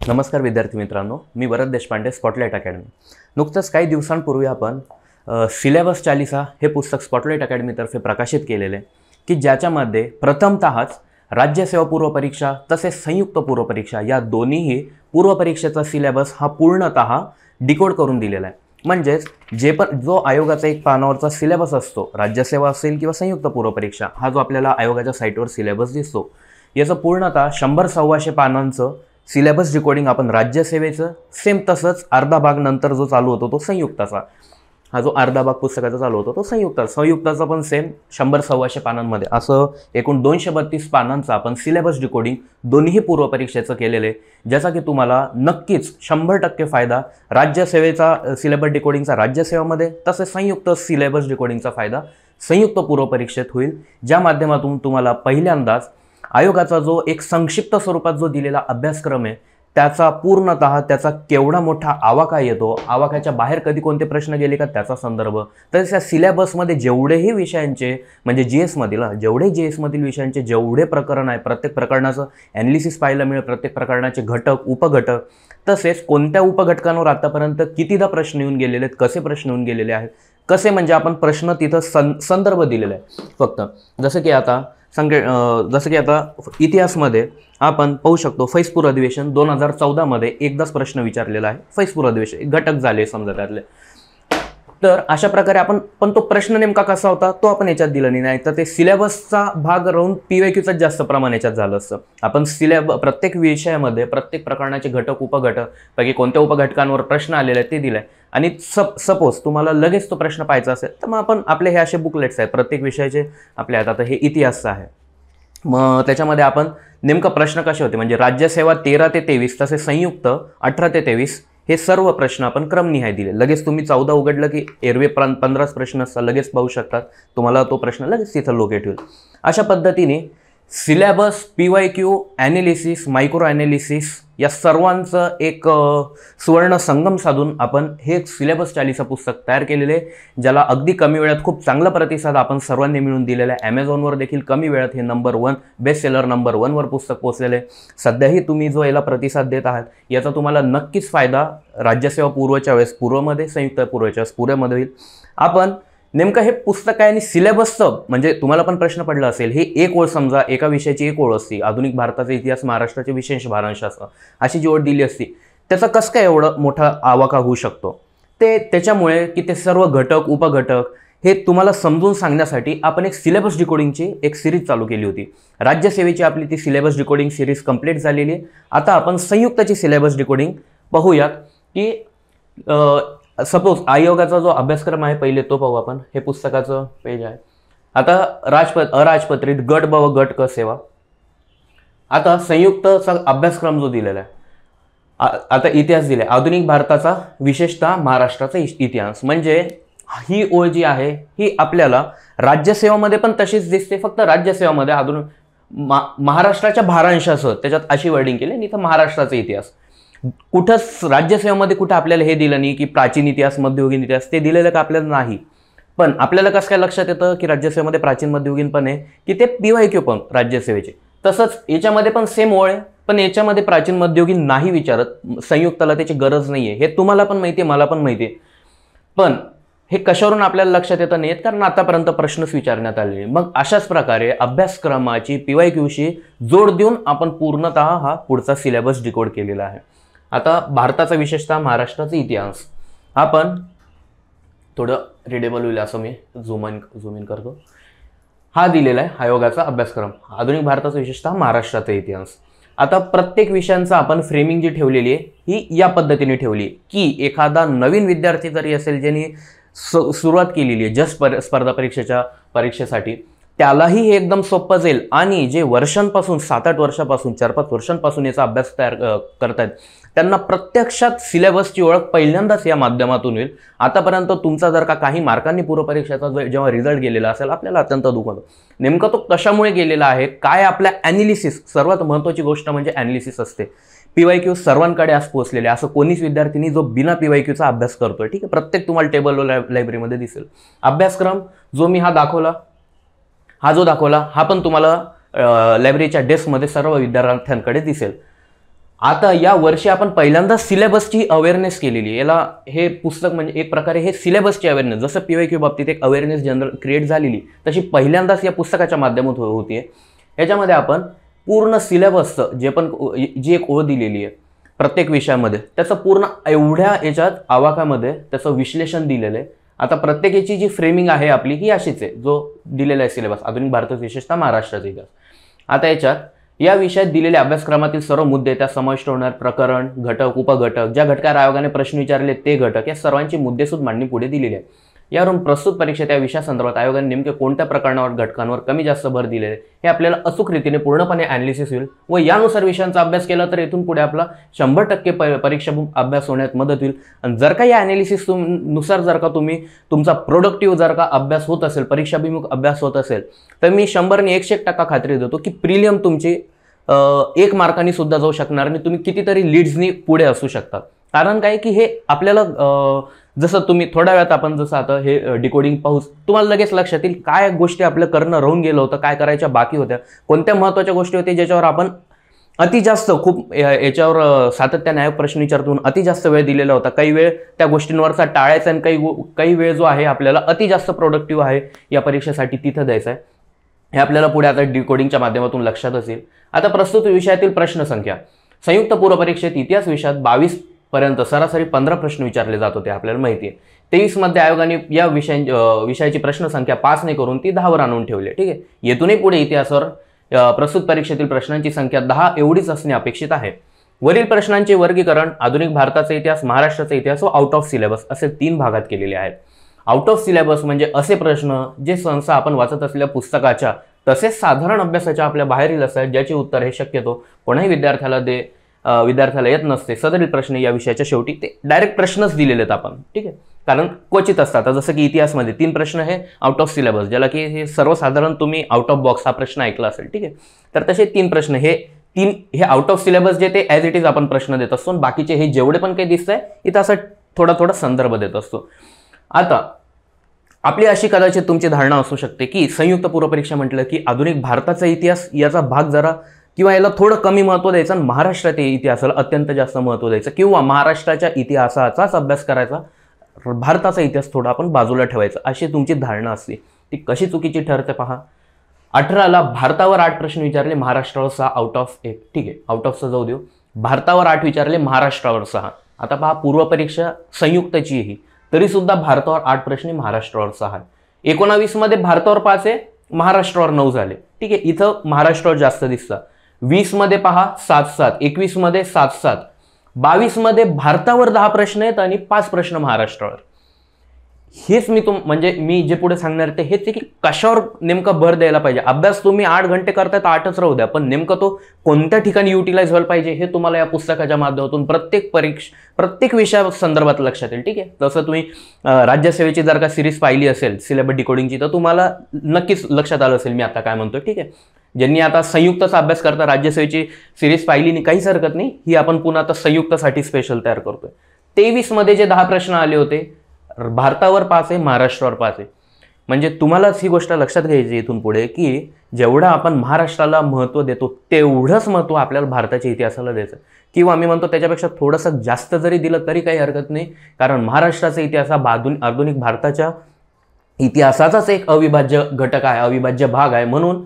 नमस्कार विद्यार्थी मित्रांनो, मी वरद देशपांडे, स्पॉटलाइट अकॅडमी. नुकतंच काही दिवसांपूर्वी आपण सिलेबस चालिसा हे पुस्तक स्पॉटलाइट अकॅडमीतर्फे प्रकाशित केलेले, की ज्याच्यामध्ये प्रथमतःच राज्यसेवा पूर्वपरीक्षा तसेच संयुक्त पूर्वपरीक्षा या दोन्हीही पूर्वपरीक्षेचा सिलेबस हा पूर्णतः डिकोड करून दिलेला आहे. म्हणजेच जो आयोगाचा एक पानावरचा सिलेबस असतो, राज्यसेवा असेल किंवा संयुक्त पूर्वपरीक्षा, हा जो आपल्याला आयोगाच्या साईटवर सिलेबस दिसतो, याचं पूर्णतः 100-125 पानांचं सिलेबस डिकोडिंग आपण राज्यसेवेचं सेम तसंच अर्धा भाग नंतर जो चालू होतो तो संयुक्ताचा, हा जो अर्धा भाग पुस्तकाचा चालू होतो तो संयुक्ताचा पण सेम 100-125 पानांमध्ये असं एकूण 232 पानांचं आपण सिलेबस डिकोडिंग दोन्ही पूर्वपरीक्षेचं केलेलं आहे, ज्याचा की तुम्हाला नक्कीच 100% फायदा राज्यसेवेचा सिलेबस डिकोडिंगचा राज्यसेवेमध्ये तसेच संयुक्त सिलेबस डिकोडिंगचा फायदा संयुक्त पूर्वपरीक्षेत होईल, ज्या माध्यमातून तुम्हाला पहिल्यांदाच आयोगाचा जो एक संक्षिप्त स्वरूपात जो दिलेला अभ्यासक्रम आहे त्याचा पूर्णतः त्याचा केवढा मोठा आवाका येतो, आवाकाच्या बाहेर कधी कोणते प्रश्न गेले का त्याचा संदर्भ, तसेच या सिलेबसमध्ये जेवढेही विषयांचे म्हणजे जी एसमधील विषयांचे जेवढे प्रकरण आहे प्रत्येक प्रकरणाचं ॲनालिसिस पाहायला मिळेल, प्रत्येक प्रकरणाचे घटक उपघटक तसेच कोणत्या उपघटकांवर आतापर्यंत कितीदा प्रश्न येऊन गेलेले आहेत, कसे प्रश्न येऊन गेलेले आहेत, कसे म्हणजे आपण प्रश्न तिथं संदर्भ दिलेला आहे. फक्त जसं की आता इतिहासमध्ये आपण पाहू शकतो फैजपूर अधिवेशन 2014 मध्ये एकदाच प्रश्न विचारलेला आहे. फैजपूर अधिवेशन घटक झाले समजा त्यातले, तर अशा प्रकारे पण तो प्रश्न नेमका कसा होता तो आपण याच्यात दिला नाही, तर ते सिलेबसचा भाग राहून PYQचा जास्त प्रमाण याच्यात झालं असतं. आपण प्रत्येक विषयामध्ये प्रत्येक प्रकरणाचे घटक उपघटक पैकी कोणत्या उपघटकांवर प्रश्न आलेले आहेत ते दिले आहे. आणि सपोज तुम्हाला लगेच तो प्रश्न पाहायचा असेल तर मग आपण आपले हे असे बुकलेट्स आहेत प्रत्येक विषयाचे आपल्या हातात. आता हे इतिहासचं आहे, मग त्याच्यामध्ये आपण नेमका प्रश्न कसे होते म्हणजे राज्यसेवा 13 ते 23 तसेच संयुक्त 18 ते 23 हे सर्व प्रश्न आपण क्रमनिहाय दिले. लगेच तुम्ही 14 उघडलं की एरवे 15 प्रश्न असतात, लगेच पाहू शकतात, तुम्हाला तो प्रश्न लगेच तिथं लोकेट होईल. अशा पद्धतीने syllabus, PYQ, analysis, micro analysis या सर्वांचं एक सुवर्ण संगम साधून आपण हे सिलेबस चालिसा पुस्तक तयार केलेले आहे, ज्याला अगदी कमी वेळात खूप चांगला प्रतिसाद आपण सर्वांनी मिळून दिलेला आहे. ॲमेझॉनवर देखील कमी वेळात हे नंबर 1 बेस्ट सेलर नंबर 1 वर पुस्तक पोहोचलेलं आहे. सध्याही तुम्ही जो याला प्रतिसाद देत आहात याचा तुम्हाला नक्कीच फायदा राज्यसेवा पूर्वच्या वेळेस पूर्वमध्ये, संयुक्त पूर्वच्या वेळेस पूर्वमध्ये होईल. आपण नेमकं हे पुस्तक आहे आणि सिलेबसचं म्हणजे तुम्हाला पण प्रश्न पडला असेल, हे एक ओळ समजा एका विषयाची एक ओळ असती, आधुनिक भारताचा इतिहास महाराष्ट्राचे विशेष भारांश असं अशी जी ओळ दिली असती, त्याचा कसं काय एवढं मोठा आवाका होऊ शकतो, ते त्याच्यामुळे की ते सर्व घटक उपघटक हे तुम्हाला समजून सांगण्यासाठी आपण एक सिलेबस डिकोडिंगची एक सिरीज चालू केली होती. राज्यसेवेची आपली ती सिलेबस डिकोडिंग सिरीज कंप्लीट झालेली आहे. आता आपण संयुक्तची सिलेबस डिकोडिंग पाहूयात की सपोज आयोगाचा जो अभ्यासक्रम आहे पहिले तो पाहू आपण. हे पुस्तकाचं पेज आहे. आता अराजपत्रित गट ब व गट क सेवा. आता संयुक्तचा अभ्यासक्रम जो दिलेला आहे, आता इतिहास दिलाय, आधुनिक भारताचा विशेषतः महाराष्ट्राचा इतिहास. म्हणजे ही ओळ जी आहे ही आपल्याला राज्यसेवामध्ये पण तशीच दिसते, फक्त राज्यसेवामध्ये महाराष्ट्राच्या भारांशासह त्याच्यात अशी वर्डिंग केली आणि इथं महाराष्ट्राचा इतिहास. कुठंच राज्यसेवेमध्ये कुठं आपल्याला हे दिलं नाही की प्राचीन इतिहास, मध्ययुगीन इतिहास, ते दिलेलं का आपल्याला नाही. पण आपल्याला कसं काय लक्षात येतं की राज्यसेवेमध्ये प्राचीन मध्ययुगीन पण आहे की ते PYQ पण राज्यसेवेचे. तसंच याच्यामध्ये पण सेम ओळ आहे, पण याच्यामध्ये प्राचीन मध्ययुगीन नाही विचारत, संयुक्ताला त्याची गरज नाही आहे. हे तुम्हाला पण माहिती आहे, मला पण माहिती आहे. पण हे कशावरून आपल्याला लक्षात येतं नाहीत, कारण आतापर्यंत प्रश्नच विचारण्यात आलेले. मग अशाच प्रकारे अभ्यासक्रमाची PYQशी जोड देऊन आपण पूर्णतः हा पुढचा सिलेबस डिकोड केलेला आहे. आता भारताचा विशेषतः महाराष्ट्राचा इतिहास आपण थोडं रिडेबल होईल असं मी झूम इन करतो. हा दिलेला आहे आयोगाचा अभ्यासक्रम, आधुनिक भारताचा विशेषतः महाराष्ट्राचा इतिहास. आता प्रत्येक विषयांचा आपण फ्रेमिंग जी ठेवलेली आहे ही या पद्धतीने ठेवली की एखादा नवीन विद्यार्थी जरी असेल ज्यांनी सुरुवात केलेली आहे जस्ट स्पर्धा परीक्षेसाठी, त्यालाही हे एकदम सोपं जाईल. आणि जे वर्षांपासून 7-8 वर्षापासून 4-5 वर्षांपासून याचा अभ्यास तयार करतायत त्यांना प्रत्यक्षात सिलेबसची ओळख पहिल्यांदाच या माध्यमातून होईल. आतापर्यंत तुमचा जर का काही मार्कांनी पूर्वपरीक्षेचा जेव्हा रिझल्ट गेलेला असेल आपल्याला अत्यंत दुःख होतं. नेमका तो कशामुळे गेलेला आहे, काय आपल्या ॲनालिसिस, सर्वात महत्त्वाची गोष्ट म्हणजे ॲनालिसिस असते. PYQ सर्वांकडे आज पोहोचलेले, असं कोणीच विद्यार्थ्यांनी जो बिना PYQचा अभ्यास करतोय, ठीक आहे. प्रत्येक तुम्हाला टेबल लायब्ररीमध्ये दिसेल. अभ्यासक्रम जो मी हा जो दाखवला हा पण तुम्हाला लायब्ररीच्या डेस्कमध्ये सर्व विद्यार्थ्यांकडे दिसेल. आता या वर्षी आपण पहिल्यांदा सिलेबसची अवेअरनेस केलेली आहे. याला हे पुस्तक म्हणजे एक प्रकारे हे सिलेबसची अवेअरनेस, जसं PYQ बाबतीत एक अवेअरनेस जनरल क्रिएट झालेली तशी पहिल्यांदाच या पुस्तकाच्या माध्यमातून होतीये. याच्यामध्ये आपण पूर्ण सिलेबसचं जी एक ओळ दिलेली आहे प्रत्येक विषयामध्ये, त्याचं पूर्ण एवढ्या याच्यात आवाकामध्ये त्याचं विश्लेषण दिलेलं आहे. आता प्रत्येकाची जी फ्रेमिंग आहे आपली ही अशीच आहे, जो दिलेला आहे सिलेबस आधुनिक भारतात विशेषतः महाराष्ट्राचा इतिहास. आता याच्यात या विषयात दिलेल्या अभ्यासक्रमातील सर्व मुद्दे, त्या समाविष्ट होणार प्रकरण, घटक, उपघटक, ज्या घटकावर आयोगाने प्रश्न विचारले ते घटक, या सर्वांची मुद्देसूद मांडणी पुढे दिलेली आहे. यावरून प्रस्तुत परीक्षेत या विषयासंदर्भात आयोगाने नेमके कोणत्या प्रकरणावर, घटकांवर कमी जास्त भर दिलेले हे आपल्याला अचूक रीतीने पूर्णपणे ॲनालिसिस होईल व यानुसार विषयांचा अभ्यास केला तर इथून पुढे आपला 100% परीक्षा अभ्यास होण्यात मदत होईल. आणि जर का या ॲनालिसिस नुसार जर का तुमचा प्रोडक्टिव्ह जर का अभ्यास होत असेल, परीक्षाभिमुख अभ्यास होत असेल, तर मी 100ने 101% खात्री देतो की प्रिलियम तुमची 1 मार्कांनी सुद्धा जाऊ शकणार आणि तुम्ही कितीतरी लीड्सनी पुढे असू शकता. कारण काय की हे आपल्याला जसं तुम्ही थोड्या वेळात आपण जसं आता हे डिकोडिंग पाहू, तुम्हाला लगेच लक्षात येईल काय गोष्टी आपलं करणं राहून गेलं होतं, काय करायच्या बाकी होत्या, कोणत्या महत्त्वाच्या गोष्टी होत्या ज्याच्यावर आपण अति जास्त खूप याच्यावर सातत्याने आयोग प्रश्न विचारतून अति जास्त वेळ दिलेला होता. काही वेळ त्या गोष्टींवरचा टाळायचा आणि काही वेळ जो आहे आपल्याला अति जास्त प्रोडक्टिव्ह आहे या परीक्षेसाठी तिथं द्यायचा आहे. हे आपल्याला पुढे आता डिकोडिंगच्या माध्यमातून लक्षात असेल. आता प्रस्तुत विषयातील प्रश्नसंख्या, संयुक्त पूर्व परीक्षेत इतिहास विषयात 22 पर्यंत सरासरी 15 प्रश्न विचारले जात होते आपल्याला माहिती आहे. 23 मध्ये आयोगाने या विषयाची प्रश्नसंख्या 5 ने करून ती 10 वर आणून ठेवली. ठीक आहे, येथूनही पुढे इतिहासावर प्रस्तुत परीक्षेतील प्रश्नांची संख्या 10 एवढीच असणे अपेक्षित आहे. वरील प्रश्नांचे वर्गीकरण आधुनिक भारताचा इतिहास, महाराष्ट्राचा इतिहास व आउट ऑफ सिलेबस असे 3 भागात केलेले आहेत. आउट ऑफ सिलेबस म्हणजे असे प्रश्न जे सहसा आपण वाचत असलेल्या पुस्तकाच्या तसेच साधारण अभ्यासाच्या आपल्या बाहेरील असतात, ज्याचे उत्तर हे शक्यतो कोणाही विद्यार्थ्याला येत नसते. सदरील प्रश्न या विषयाच्या शेवटी ते डायरेक्ट प्रश्नच दिलेले आहेत आपण. ठीक आहे, कारण क्वचित असतात. जसं की इतिहासमध्ये 3 प्रश्न हे आउट ऑफ सिलेबस, ज्याला की हे सर्वसाधारण तुम्ही आउट ऑफ बॉक्स हा प्रश्न ऐकला असेल. ठीक आहे, तर तसे 3 प्रश्न हे आउट ऑफ सिलेबस जे ते ॲज इट इज आपण प्रश्न देत असतो. बाकीचे हे जेवढे पण काही दिसतंय इथं असं थोडा संदर्भ देत असतो. आता आपली अशी कदाचित तुमची धारणा असू शकते की संयुक्त पूर्व परीक्षा म्हटलं की आधुनिक भारताचा इतिहास याचा भाग जरा किंवा याला थोडं कमी महत्त्व द्यायचं आणि महाराष्ट्राच्या इतिहासाला अत्यंत जास्त महत्त्व द्यायचं, किंवा महाराष्ट्राच्या इतिहासाचाच अभ्यास करायचा, भारताचा इतिहास थोडा आपण बाजूला ठेवायचा, अशी तुमची धारणा असते. ती कशी चुकीची ठरते पहा. 18ला भारतावर 8 प्रश्न विचारले, महाराष्ट्रावर 6 आउट ऑफ 1. ठीक आहे, आउट ऑफचं जाऊ देऊ. भारतावर 8 विचारले, महाराष्ट्रावर 6. आता पहा, पूर्व परीक्षा संयुक्तची ही तरी सुद्धा भारतावर 8 प्रश्न, महाराष्ट्रावर 6. 19 मध्ये भारतावर 5 आहे, महाराष्ट्रावर 9 झाले. ठीक आहे, इथं महाराष्ट्रावर जास्त दिसतं. 20 मध्ये पहा 7-7, 21 मध्ये 7-7, 22 मध्ये भारतावर 10 प्रश्न आहेत आणि 5 प्रश्न महाराष्ट्रावर. हेच मी जे पुढे सांगणार ते हेच आहे की कशावर नेमका भर द्यायला पाहिजे. अभ्यास तुम्ही 8 घंटे करताय तर 8च राहू द्या, पण नेमका तो कोणत्या ठिकाणी युटिलाइज व्हायला पाहिजे हे तुम्हाला या पुस्तकाच्या माध्यमातून प्रत्येक विषया संदर्भात लक्षात येईल. ठीक आहे, तसं तुम्ही राज्यसेवेची जर का सिरीज पाहिली असेल सिलेबस डिकोडिंगची, तर तुम्हाला नक्कीच लक्षात आलं असेल मी आता काय म्हणतोय. ठीक आहे, ज्यांनी आता संयुक्तचा अभ्यास करता राज्यसेवेची सिरीज पाहिली नाही काहीच हरकत नाही, ही आपण पुन्हा आता संयुक्तसाठी स्पेशल तयार करतोय. 23 मध्ये जे 10 प्रश्न आले होते, भारतावर 5 आहे, महाराष्ट्रावर 5 आहे. म्हणजे तुम्हालाच ही गोष्ट लक्षात घ्यायची इथून पुढे की जेवढं आपण महाराष्ट्राला महत्त्व देतो तेवढंच महत्त्व आपल्याला भारताच्या इतिहासाला द्यायचं, किंवा मी म्हणतो त्याच्यापेक्षा थोडंसं जास्त जरी दिलं तरी काही हरकत नाही. कारण महाराष्ट्राचा इतिहास हा आधुनिक भारताच्या इतिहासाचाच एक अविभाज्य घटक आहे, अविभाज्य भाग आहे, म्हणून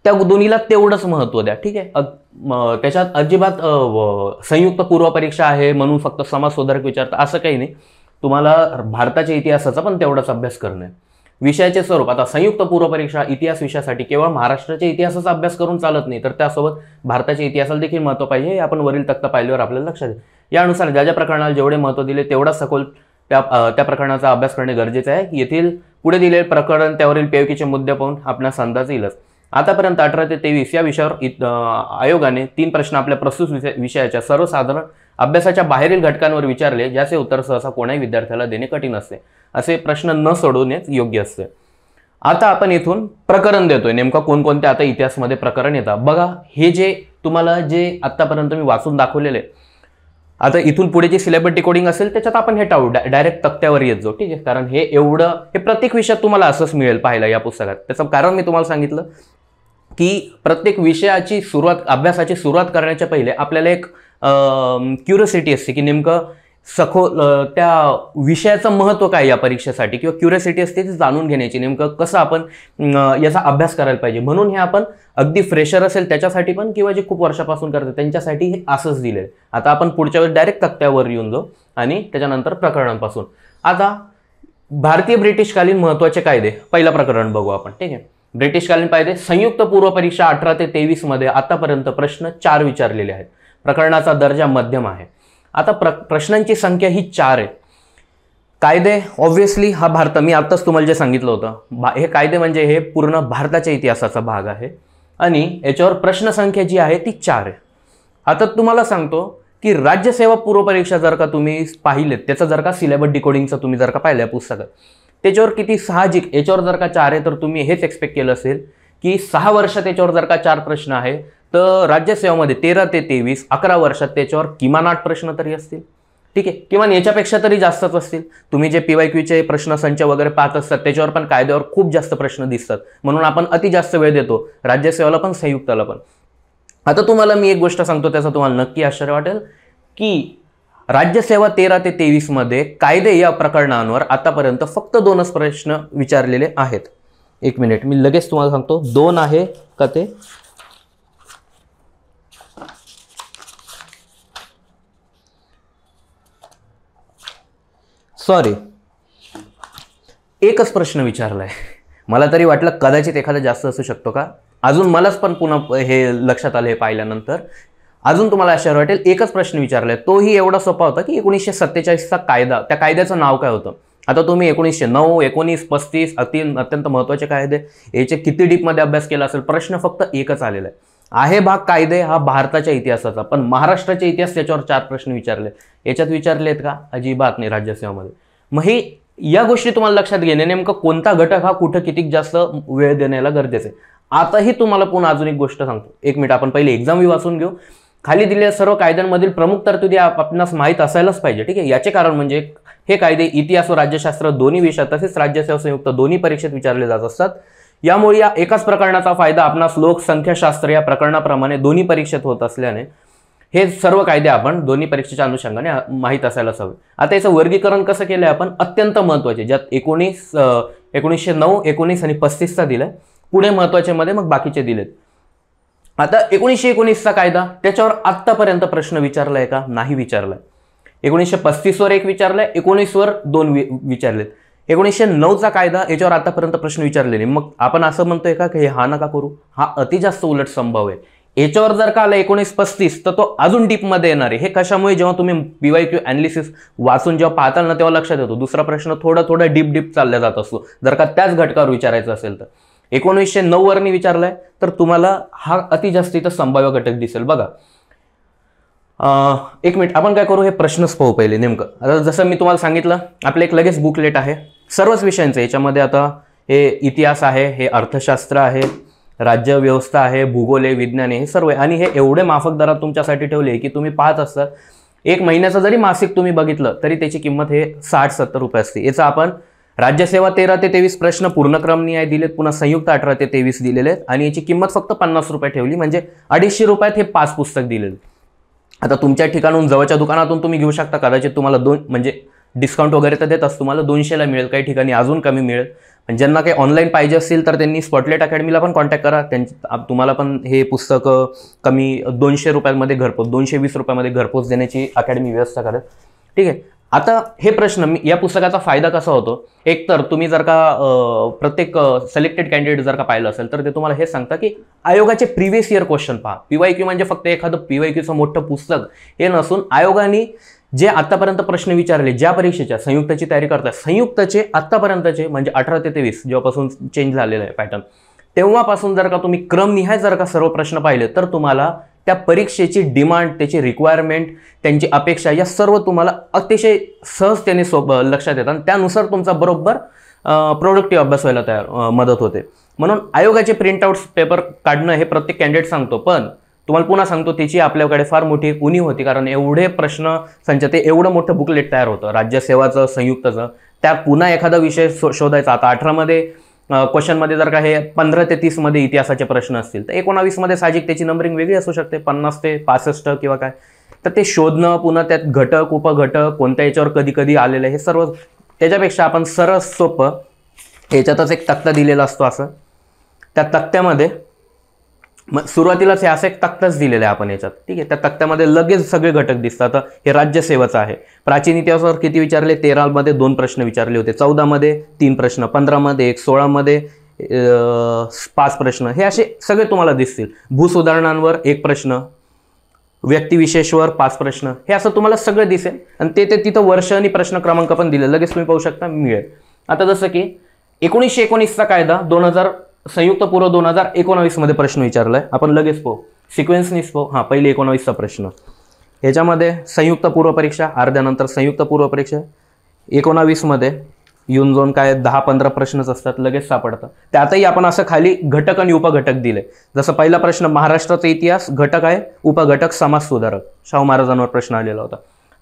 त्या दोन्हीला तेवढंच महत्त्व द्या. ठीक आहे, त्याच्यात अजिबात संयुक्त पूर्व परीक्षा आहे म्हणून फक्त समाज सुधारक विचारता असं काही नाही. तुम्हाला भारताच्या इतिहासाचा पण तेवढाच अभ्यास करणं आहे. विषयाचे स्वरूप, आता संयुक्त पूर्व परीक्षा इतिहास विषयासाठी केवळ महाराष्ट्राच्या इतिहासाचा अभ्यास करून चालत नाही, तर त्यासोबत भारताच्या इतिहासाला देखील महत्त्व पाहिजे. हे आपण वरील तक्ता पाहिल्यावर आपल्याला लक्षात येईल. यानुसार ज्या प्रकरणाला जेवढे महत्त्व दिले तेवढा सखोल त्या प्रकरणाचा अभ्यास करणे गरजेचे आहे. येथील पुढे दिलेले प्रकरण त्यावरील PYQचे मुद्दे पाहून आपणास अंदाज येईलच. आतापर्यंत 18 ते 23 या विषयावर आयोगाने 3 प्रश्न आपल्या प्रस्तुत विषयाच्या सर्वसाधारण अभ्यासाच्या बाहेरील घटकांवर विचारले, ज्याचे उत्तर सहसा कोणाही विद्यार्थ्याला देणे कठीण असते. असे प्रश्न न सोडवणेच योग्य असते. आता आपण इथून प्रकरण देतोय, नेमका कोणकोणते आता इतिहासमध्ये प्रकरण येतात बघा. हे जे तुम्हाला जे आतापर्यंत मी वाचून दाखवलेले, आता इथून पुढे जे सिलेबस डिकोडिंग असेल त्याच्यात आपण हे टाळू, डायरेक्ट तक्त्यावर येत जाऊ. ठीक आहे, कारण हे प्रत्येक विषयात तुम्हाला असंच मिळेल पाहायला या पुस्तकात. त्याचं कारण मी तुम्हाला सांगितलं की प्रत्येक विषयाची सुरुवात, अभ्यासाची सुरुवात करण्याच्या पहिले आपल्याला एक क्युरियोसिटी असते की नेमकं त्या विषयाचं महत्त्व काय या परीक्षेसाठी, किंवा क्युरियोसिटी असते ती जाणून घेण्याची, नेमकं कसं आपण याचा अभ्यास करायला पाहिजे. म्हणून हे आपण अगदी फ्रेशर असेल त्याच्यासाठी पण, किंवा जे खूप वर्षापासून करतात त्यांच्यासाठी हे असंच दिले. आता आपण पुढच्या वेळेस डायरेक्ट तक्त्यावर येऊन जाऊ आणि त्याच्यानंतर प्रकरणांपासून. आता भारतीय ब्रिटिशकालीन महत्त्वाचे कायदे, पहिलं प्रकरण बघू आपण. ठीक आहे, ब्रिटिशकालीन कायदे. संयुक्त पूर्व परीक्षा 18 ते 23 मध्ये आतापर्यंत प्रश्न 4 विचारलेले आहेत. प्रकरणाचा दर्जा मध्यम आहे. आता प्रश्नांची संख्या ही 4 आहे. कायदे ऑब्व्हियसली हा मी आत्ताच तुम्हाला जे सांगितलं होतं, हे कायदे म्हणजे हे पूर्ण भारताच्या इतिहासाचा भाग आहे आणि याच्यावर प्रश्नसंख्या जी आहे ती 4 आहे. आता तुम्हाला सांगतो की राज्यसेवा पूर्व परीक्षा जर का तुम्ही पाहिलेत, त्याचं जर का सिलेबस डिकोडिंगचं तुम्ही जर का पाहिलं पुस्तकात, त्याच्यावर किती साहजिक, याच्यावर जर का 4 आहे तर तुम्ही हेच एक्सपेक्ट केलं असेल की 6 वर्ष त्याच्यावर जर का 4 प्रश्न आहे, तर राज्यसेवामध्ये 13 ते 23 11 वर्षात त्याच्यावर किमान 8 प्रश्न तरी असतील. ठीक आहे, किमान याच्यापेक्षा तरी जास्तच असतील. तुम्ही जे PYQचे प्रश्नसंच वगैरे पाहत असतात त्याच्यावर पण कायद्यावर खूप जास्त प्रश्न दिसतात, म्हणून आपण अति जास्त वेळ देतो राज्यसेवाला पण संयुक्ताला पण. आता तुम्हाला मी एक गोष्ट सांगतो, त्याचं तुम्हाला नक्की आश्चर्य वाटेल की राज्यसेवा 13 ते 23 मध्ये कायदे या प्रकरणांवर आतापर्यंत फक्त 2च प्रश्न विचारलेले आहेत. एक मिनिट, मी लगेच तुम्हाला सांगतो 2 आहे का ते. सॉरी, एकच प्रश्न विचारलाय. मला तरी वाटलं कदाचित एखादा जास्त असू शकतो का, अजून मलाच पण पुन्हा हे लक्षात आलं हे पाहिल्यानंतर. अजून तुम्हाला आश्चर्य वाटेल, एकच प्रश्न विचारलाय, तोही एवढा सोपा होता की 1947चा कायदा, त्या कायद्याचं नाव काय होतं. आता तुम्ही 1909, 19, 35 अत्यंत महत्त्वाचे कायदे, याचे किती डीपमध्ये अभ्यास केला असेल, प्रश्न फक्त एकच आलेला आहे भाग कायदे हा भारताच्या इतिहासाचा, पण महाराष्ट्राचा इतिहास त्याच्यावर 4 प्रश्न विचारले. याच्यात विचारलेत का? अजिबात नाही राज्यसेवामध्ये. मग हे या गोष्टी तुम्हाला लक्षात घेणे, नेमकं कोणता घटक हा कुठं किती जास्त वेळ देण्याला गरजेचं आहे. आताही तुम्हाला पुन्हा अजून एक गोष्ट सांगतो, एक मिनिट, आपण पहिले एक्झाम वाचून घेऊ. खाली दिलेल्या सर्व कायद्यांमधील प्रमुख तरतुदी आपणास माहीत असायलाच पाहिजे. ठीक आहे, याचे कारण म्हणजे हे कायदे इतिहास व राज्यशास्त्र दोन्ही विषयात तसेच राज्यसेवा संयुक्त दोन्ही परीक्षेत विचारले जात असतात. यामुळे या एकाच प्रकरणाचा फायदा आपणास लोकसंख्याशास्त्र या प्रकरणाप्रमाणे दोन्ही परीक्षेत होत असल्याने हे सर्व कायदे आपण दोन्ही परीक्षेच्या अनुषंगाने माहीत असायलाच हवे. आता याचं वर्गीकरण कसं केलंय आपण, अत्यंत महत्त्वाचे, ज्यात 1909, 19 आणि 35चा दिलाय, पुढे महत्त्वाचे मध्ये मग बाकीचे दिलेत. आता 1919चा कायदा, त्याच्यावर आत्तापर्यंत प्रश्न विचारलाय का? नाही विचारलाय. 1935 वर 1 विचारलाय, 19 वर 2 विचारलेत. 1909चा कायदा, याच्यावर आतापर्यंत प्रश्न विचारलेले. मग आपण असं म्हणतोय का की हा नका करू, हा अति जास्त उलट संभव आहे. याच्यावर जर का आला 1935 तर तो अजून डीपमध्ये येणार आहे. हे कशामुळे, जेव्हा तुम्ही PYQ अनालिसिस वाचून जेव्हा पाहताल ना तेव्हा लक्षात येतो. दुसरा प्रश्न थोडा डीप चालला जात असतो जर का त्याच घटकावर विचारायचं असेल तर. 1909 वरनी विचारलाय तर तुम्हाला हा अति जास्त इथं संभाव्य घटक दिसेल. बघा, एक मिनिट, आपण काय करू, हे प्रश्नच पाहू पहिले नेमकं. आता जसं मी तुम्हाला सांगितलं, आपलं एक लगेच बुकलेट आहे सर्वच विषयांचं. याच्यामध्ये आता हे इतिहास आहे, हे अर्थशास्त्र आहे, राज्य व्यवस्था आहे, भूगोल आहे, विज्ञान आहे, हे सर्व आहे. आणि हे एवढे माफक दरात तुमच्यासाठी ठेवले की तुम्ही पाहत असतात, 1 महिन्याचं जरी मासिक तुम्ही बघितलं तरी त्याची किंमत हे 60-70 रुपये असते. याचा आपण राज्यसेवा 13 ते 23 प्रश्न पूर्णक्रमनिहाय दिलेत, पुन्हा संयुक्त 18 ते 23 दिलेले आहेत आणि याची किंमत फक्त 50 रुपये ठेवली, म्हणजे 250 रुपयात हे 5 पुस्तक दिलेले. आता तुमच्या ठिकाणून जवळच्या दुकानातून तुम्ही घेऊ शकता, कदाचित तुम्हाला 2 म्हणजे डिस्काउंट वगैरे तर देत असतो, तुम्हाला 200ला मिळेल, काही ठिकाणी अजून कमी मिळेल. पण ज्यांना काही ऑनलाईन पाहिजे असतील तर त्यांनी स्पॉटलाइट अकॅडमीला पण कॉन्टॅक्ट करा, तुम्हाला पण हे पुस्तकं कमी 200 रुपयांमध्ये घरपोच, 220 रुपयामध्ये घरपोच देण्याची अकॅडमी व्यवस्था करेल. ठीक आहे, आता हे प्रश्न, या पुस्तकाचा फायदा कसा होतो, एक तर तुम्ही जर का प्रत्येक सिलेक्टेड कॅन्डिडेट जर का पाहिलं असेल तर ते तुम्हाला हे सांगता की आयोगाचे प्रिव्हियस इयर क्वेश्चन पहा. PYQ म्हणजे फक्त एखादं PYQचं मोठं पुस्तक हे नसून, आयोगाने जे आतापर्यंत प्रश्न विचारले, ज्या परीक्षेच्या संयुक्तची तयारी करतात, संयुक्तचे आतापर्यंतचे म्हणजे 18 ते 23 जेव्हापासून चेंज झालेलं आहे पॅटर्न, तेव्हापासून जर का तुम्ही क्रमनिहाय जर का सर्व प्रश्न पाहिले तर तुम्हाला त्या परीक्षेची डिमांड, त्याची रिक्वायरमेंट, त्यांची अपेक्षा या सर्व तुम्हाला अतिशय सहजतेने लक्षात येतात आणि त्यानुसार तुमचा बरोबर प्रोडक्टिव्ह अभ्यास व्हायला मदत होते. म्हणून आयोगाचे प्रिंटआउट्स पेपर काढणं हे प्रत्येक कॅन्डिडेट सांगतो, पण तुम्हाला पुन्हा सांगतो त्याची आपल्याकडे फार मोठी उणीव होती, कारण एवढे प्रश्न संच, ते एवढं मोठं बुकलेट तयार होतं राज्यसेवाचं, संयुक्तचं, त्यात पुन्हा एखादा विषय शोधायचा. आता 18 मध्ये क्वेश्चनमध्ये जर का हे 15 ते 30 मध्ये इतिहासाचे प्रश्न असतील तर 19 मध्ये साहजिक त्याची नंबरिंग वेगळी असू शकते, 50 ते 65 किंवा काय. तर ते शोधणं, पुन्हा त्यात घटक उपघटक कोणत्या याच्यावर कधी कधी आलेलं हे सर्व, त्याच्यापेक्षा आपण सरळ सोपं याच्यातच एक तक्ता दिलेला असतो असं, त्या तक्त्यामध्ये सुरुवातीलाच हे असं एक तक्ताच दिलेला आहे आपण याच्यात, ठीक आहे. त्या तक्त्यामध्ये लगेच सगळे घटक दिसतात. हे राज्यसेवेचं आहे. प्राचीन इतिहासावर किती विचारले? 13 मध्ये 2 प्रश्न विचारले होते, 14 मध्ये 3 प्रश्न, 15 मध्ये 1, 16 मध्ये 5 प्रश्न, हे असे सगळे तुम्हाला दिसतील. भूसुधारणांवर 1 प्रश्न, व्यक्तिविशेषवर 5 प्रश्न, हे असं तुम्हाला सगळं दिसेल. आणि ते तिथं वर्ष आणि प्रश्न क्रमांक पण दिले, लगेच तुम्ही पाहू शकता मिळेल. आता जसं की 1919चा कायदा 2000 संयुक्त पूर्व 2019 मध्ये प्रश्न विचारलाय, आपण लगेच पाहू, सिक्वेन्सनीच पाहू. हां, पहिले 19चा प्रश्न, ह्याच्यामध्ये संयुक्त पूर्व परीक्षा, अर्ध्यानंतर संयुक्त पूर्व परीक्षा. 19 मध्ये येऊन जाऊन काय 10-15 प्रश्नच असतात, लगेच सापडतात. त्यातही आपण असं खाली घटक आणि उपघटक दिले. जसं पहिला प्रश्न महाराष्ट्राचा इतिहास, घटक आहे उपघटक समाज सुधारक, शाहू महाराजांवर प्रश्न आलेला होता.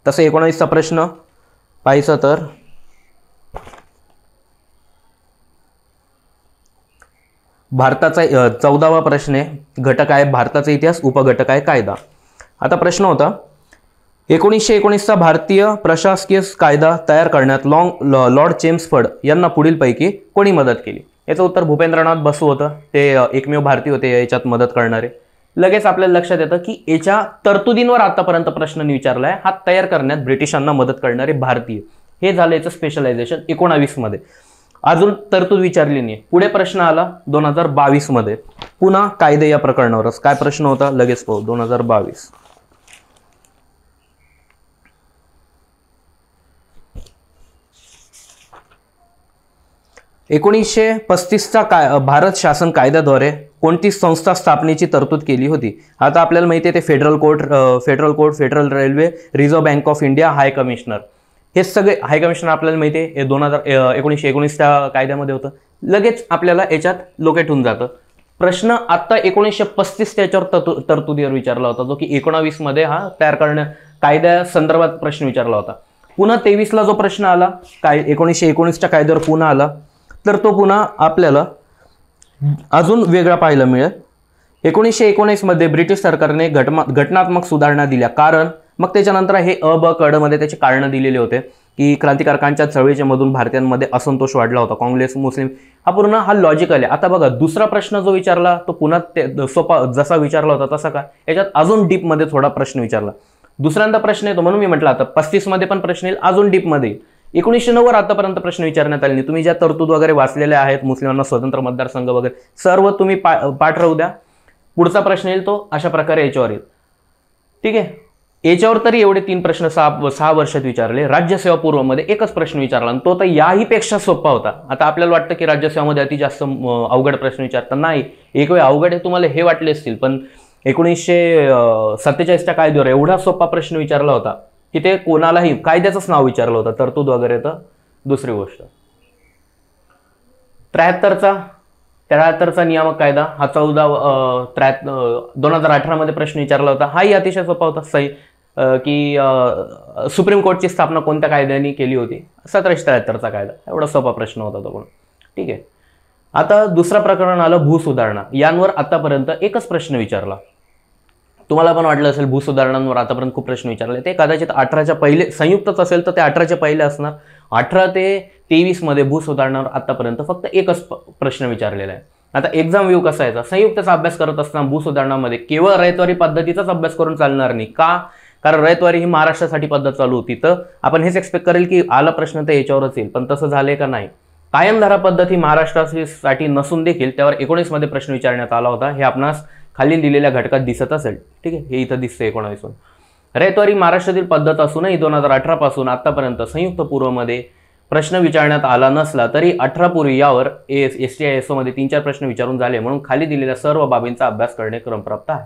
तसं 19चा प्रश्न पाहायचं तर भारताचा 14वा प्रश्न आहे, घटक आहे भारताचा इतिहास, उपघटक आहे कायदा. आता प्रश्न होता 1919चा भारतीय प्रशासकीय कायदा तयार करण्यात लॉर्ड चेम्सफर्ड यांना पुढीलपैकी कोणी मदत केली? याचं उत्तर भूपेंद्रनाथ बसू होतं. ते एकमेव भारतीय होते याच्यात मदत करणारे. लगेच आपल्याला लक्षात येतं की याच्या तरतुदींवर आतापर्यंत प्रश्न विचारलाय, हा तयार करण्यात ब्रिटिशांना मदत करणारे भारतीय, हे झालं याचं स्पेशलायझेशन 19 मध्ये. अजून तरतूद विचारली नाही. पुढे प्रश्न आला 2022 मध्ये, पुन्हा कायदे या प्रकरणावरच. काय प्रश्न होता लगेच पाहू. 2022 1935चा भारत शासन कायद्याद्वारे कोणती संस्था स्थापनेची तरतूद केली होती? आता आपल्याला माहिती आहे ते federal court, federal railway, reserve bank of India, high commissioner, हे सगळे. हाय कमिशनर आपल्याला माहिती आहे हे 1919च्या कायद्यामध्ये होतं. लगेच आपल्याला याच्यात लोकेट होऊन जातं. प्रश्न आता 1935 त्याच्यावर तरतुदीवर विचारला होता, जो की 19 मध्ये हा तयार करण्या कायद्या संदर्भात प्रश्न विचारला होता. पुन्हा 23ला जो प्रश्न आला 1919च्या कायद्यावर पुन्हा आला, तर तो पुन्हा आपल्याला अजून वेगळा पाहायला मिळेल. 1919 मध्ये ब्रिटिश सरकारने घटनात्मक सुधारणा दिल्या, कारण मग त्याच्यानंतर हे ब क मध्ये त्याचे कारण दिलेले होते की क्रांतिकारकांच्या चळवळीच्या मधून भारतीयांमध्ये असंतोष वाढला होता, काँग्रेस, मुस्लिम, हा लॉजिकल आहे. आता बघा दुसरा प्रश्न जो विचारला तो पुन्हा सोपा जसा विचारला होता तसा का, याच्यात अजून डीप मध्ये थोडा प्रश्न विचारला. दुसऱ्यांदा प्रश्न येतो म्हणून मी म्हटलं आता 35 मध्ये पण प्रश्न येईल, अजून डीप मध्ये. 1909 वर आतापर्यंत प्रश्न विचारण्यात आले नाही. तुम्ही ज्या तरतूद वगैरे वाचलेल्या आहेत, मुस्लिमांना स्वतंत्र मतदारसंघ वगैरे सर्व तुम्ही पाठ राहू द्या. पुढचा प्रश्न येईल तो अशा प्रकारे याच्यावर येईल, ठीक आहे. याच्यावर तरी एवढे 3 प्रश्न 6 वर्षात विचारले. राज्यसेवा पूर्वमध्ये एकच प्रश्न विचारला आणि तो तर याही पेक्षा सोपा होता. आता आपल्याला वाटतं की राज्यसेवामध्ये अति जास्त अवघड प्रश्न विचारतात, नाही, एक वेळ अवघड हे तुम्हाला हे वाटले असतील, पण 1947च्या कायद्यावर एवढा सोपा प्रश्न विचारला होता की ते कोणालाही कायद्याचंच नाव विचारलं होतं, तरतूद वगैरे. तर दुसरी गोष्ट 73चा नियामक कायदा हा 2018 मध्ये प्रश्न विचारला होता. हाही अतिशय सोपा होता, की सुप्रीम कोर्टची स्थापना कोणत्या कायद्याने केली होती? 1773चा कायदा. एवढा सोपा प्रश्न होता तो पण, ठीक आहे. आता दुसरा प्रकरण आलं भूसुधारणा. यांवर आतापर्यंत एकच प्रश्न विचारला. तुम्हाला पण वाटलं असेल भूसुधारणांवर आतापर्यंत खूप प्रश्न विचारले, ते कदाचित 18च्या पहिले संयुक्तच असेल तर ते 18च्या पहिले असणार. 18 ते 23 मध्ये भूसुधारणावर आतापर्यंत फक्त एकच प्रश्न विचारलेला आहे. आता एक्झाम व्ह्यू कसा यायचा, संयुक्तचा अभ्यास करत असताना भूसुधारणामध्ये केवळ रयतवारी पद्धतीचाच अभ्यास करून चालणार नाही. का? कारण रयतवारी ही महाराष्ट्रासाठी पद्धत चालू होती, तर आपण हेच एक्सपेक्ट करेल की आला प्रश्न तर याच्यावरच येईल, पण तसं झालंय का? नाही. कायमधारा पद्धत ही महाराष्ट्रासाठी नसून देखील त्यावर 19 मध्ये प्रश्न विचारण्यात आला होता. हे आपणास खाली दिलेल्या घटकात दिसत असेल, ठीक आहे. हे इथं दिसतंय 19. रयतवारी महाराष्ट्रातील पद्धत असूनही 2018 पासून आतापर्यंत संयुक्त पूर्वमध्ये प्रश्न विचारण्यात आला नसला तरी 18 पूर्वी यावर STISO मध्ये 3-4 प्रश्न विचारून झाले, म्हणून खाली दिलेल्या सर्व बाबींचा अभ्यास करणे क्रमप्राप्त आहे.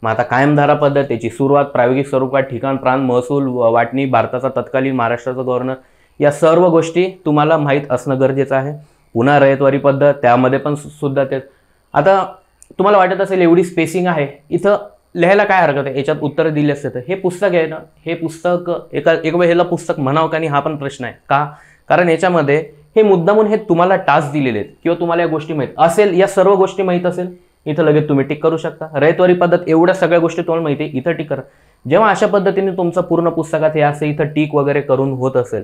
मग आता कायमधारा पद्धत, त्याची सुरुवात, प्रायोगिक स्वरूपात, ठिकाण, प्रांत, महसूल, वाटणी, भारताचा तत्कालीन, महाराष्ट्राचा गव्हर्नर, या सर्व गोष्टी तुम्हाला माहीत असणं गरजेचं आहे. पुन्हा रयतवारी पद्धत, त्यामध्ये पण सुद्धा ते. आता तुम्हाला वाटत असेल एवढी स्पेसिंग आहे, इथं लिहायला काय हरकत आहे, याच्यात उत्तर दिली असते. तर हे पुस्तक आहे ना, हे पुस्तक एक वेळ ह्याला पुस्तक म्हणावं का नाही हा पण प्रश्न आहे. का? कारण याच्यामध्ये हे मुद्दामून हे तुम्हाला टास्क दिलेले आहेत किंवा तुम्हाला या गोष्टी माहीत असेल, या सर्व गोष्टी माहीत असेल, इथं लगेच तुम्ही टिक करू शकता. रयतवारी पद्धत एवढ्या सगळ्या गोष्टी तुम्हाला माहिती आहे, इथं टिक करा. जेव्हा अशा पद्धतीने तुमचं पूर्ण पुस्तकात हे असं इथं टिक वगैरे करून होत असेल,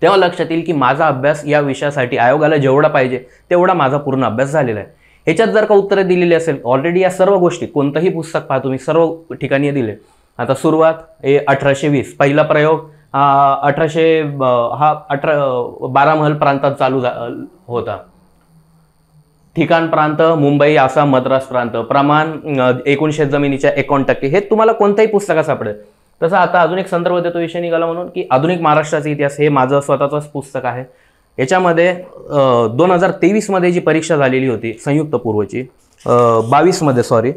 तेव्हा लक्षात येईल की माझा अभ्यास या विषयासाठी आयोगाला जेवढा पाहिजे तेवढा माझा पूर्ण अभ्यास झालेला आहे. ह्याच्यात जर का उत्तरे दिलेली असेल ऑलरेडी, या सर्व गोष्टी कोणतंही पुस्तक पहा तुम्ही, सर्व ठिकाणी दिले. आता सुरुवात 1820 पहिला प्रयोग 12 महल प्रांतात चालू होता. ठिकाण प्रांत मुंबई, आसाम, मद्रास प्रांत. प्रमाण एकूण शेतजमिनीच्या 51%. हे तुम्हाला कोणत्याही पुस्तकात सापडेल. तसं आता अजून एक संदर्भ देतो विषय निघाला म्हणून की आधुनिक महाराष्ट्राचा इतिहास, हे माझं स्वतःचंच पुस्तक आहे. याच्यामध्ये 2023 मध्ये जी परीक्षा झालेली होती संयुक्त पूर्वची, 22 मध्ये सॉरी,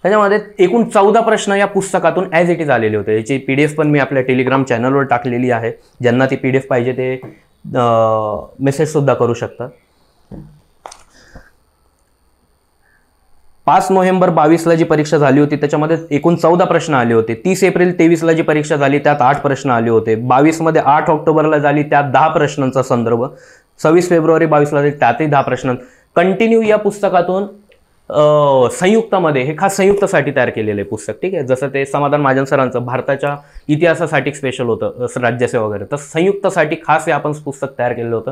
त्याच्यामध्ये एकूण 14 प्रश्न या पुस्तकातून ॲज इट इज आलेले होते. याची PDF पण मी आपल्या टेलिग्राम चॅनलवर टाकलेली आहे. ज्यांना ती PDF पाहिजे ते मेसेजसुद्धा करू शकतात. 5 नोव्हेंबर 22ला जी परीक्षा झाली होती त्याच्यामध्ये एकूण 14 प्रश्न आले होते. 30 एप्रिल 23ला जी परीक्षा झाली त्यात 8 प्रश्न आले होते. 22 मध्ये 8 ऑक्टोबरला झाली त्यात 10 प्रश्नांचा संदर्भ. 26 फेब्रुवारी 22ला झाली त्यातही 10 प्रश्न. कंटिन्यू या पुस्तकातून संयुक्तमध्ये, हे खास संयुक्तसाठी तयार केलेलं आहे पुस्तक, ठीक आहे. जसं ते समाधान महाजन सरांचं भारताच्या इतिहासासाठी स्पेशल होतं राज्यसेवा वगैरे, तर संयुक्तसाठी खास हे आपण पुस्तक तयार केलेलं होतं.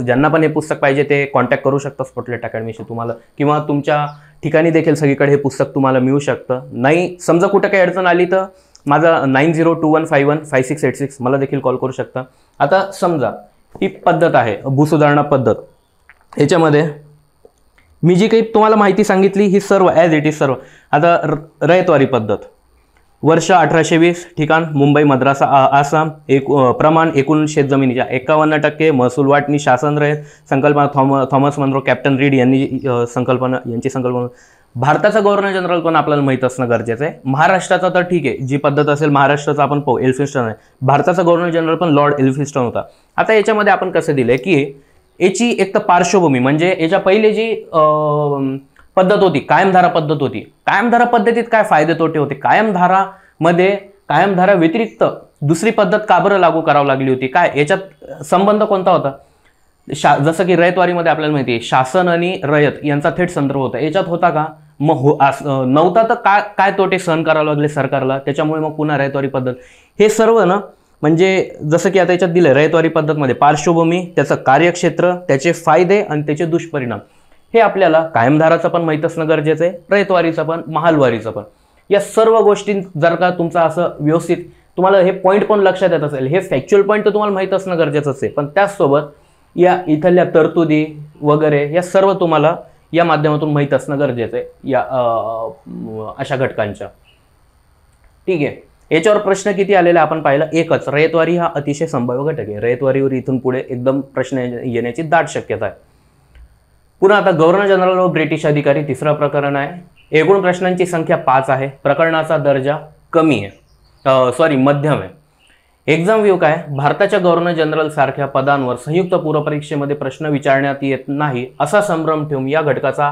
ज्यांना पण हे पुस्तक पाहिजे ते कॉन्टॅक्ट करू शकता स्पॉटलाइट अकॅडमीशी तुम्हाला, किंवा तुमच्या ठिकाणी देखील सगळीकडे हे पुस्तक तुम्हाला मिळू शकतं. नाही समजा कुठं काही अडचण आली तर माझा 9021515686 मला देखील कॉल करू शकता. आता समजा ही पद्धत आहे भूसुधारणा पद्धत, ह्याच्यामध्ये मी जी काही तुम्हाला माहिती सांगितली ही सर्व ॲज इट इज सर्व. आता रयतवारी पद्धत, वर्ष 1820, ठिकाण मुंबई, मद्रास, आसाम. प्रमाण एकूण शेतजमिनीच्या 51%, महसूल वाटणी, शासन रयत. संकल्पना थॉमस मनरो, कॅप्टन रीड यांची संकल्पना. भारताचा गव्हर्नर जनरल पण आपल्याला माहीत असणं गरजेचं आहे. महाराष्ट्राचा तर ठीक आहे, जी पद्धत असेल महाराष्ट्राचा आपण पाहू, एल्फिन्स्टन आहे. भारताचा गव्हर्नर जनरल पण लॉर्ड एल्फिन्स्टन होता. आता याच्यामध्ये आपण कसं दिलंय की याची एक तर पार्श्वभूमी म्हणजे याच्या पहिले जी पद्धत होती कायमधारा पद्धत होती. कायमधारा पद्धतीत काय फायदे तोटे होते, कायमधारा व्यतिरिक्त दुसरी पद्धत का बरं लागू करावी लागली होती, काय याच्यात संबंध कोणता होता. जसं की रयतवारीमध्ये आपल्याला माहिती आहे शासन आणि रयत यांचा थेट संदर्भ होता, याच्यात होता का, मग नव्हता तर काय तोटे सहन करावे लागले सरकारला, त्याच्यामुळे मग पुन्हा रयतवारी पद्धत. हे सर्व ना म्हणजे जसं की आता याच्यात दिलं रयतवारी पद्धतमध्ये पार्श्वभूमी, त्याचं कार्यक्षेत्र, त्याचे फायदे आणि त्याचे दुष्परिणाम, हे आपल्याला कायमधाराचं पण माहीत असणं गरजेचं आहे, रयतवारीचं पण, महालवारीचं पण. या सर्व गोष्टी जर का तुमचं असं व्यवस्थित तुम्हाला हे पॉईंट पण लक्षात येत असेल, हे फॅक्च्युअल पॉईंट तर तुम्हाला माहीत असणं गरजेचंच आहे, पण त्याचसोबत या इथल्या तरतुदी वगैरे या सर्व तुम्हाला या माध्यमातून माहीत असणं गरजेचं आहे या अशा घटकांच्या. ठीक आहे. याच्यावर प्रश्न किती आलेला आपण पाहिलं, एकच. रयतवारी हा अतिशय संभाव्य घटक आहे. रयतवारीवर इथून पुढे एकदम प्रश्न येण्याची दाट शक्यता आहे. पुन्हा आता गव्हर्नर जनरल व ब्रिटिश अधिकारी तिसरं प्रकरण आहे. एकूण प्रश्नांची संख्या 5 आहे. प्रकरणाचा दर्जा कमी आहे, मध्यम आहे. एक्झाम व्ह्यू काय, भारताच्या गव्हर्नर जनरल सारख्या पदांवर संयुक्त पूर्व परीक्षेमध्ये प्रश्न विचारण्यात येत नाही असा संभ्रम ठेवून या घटकाचा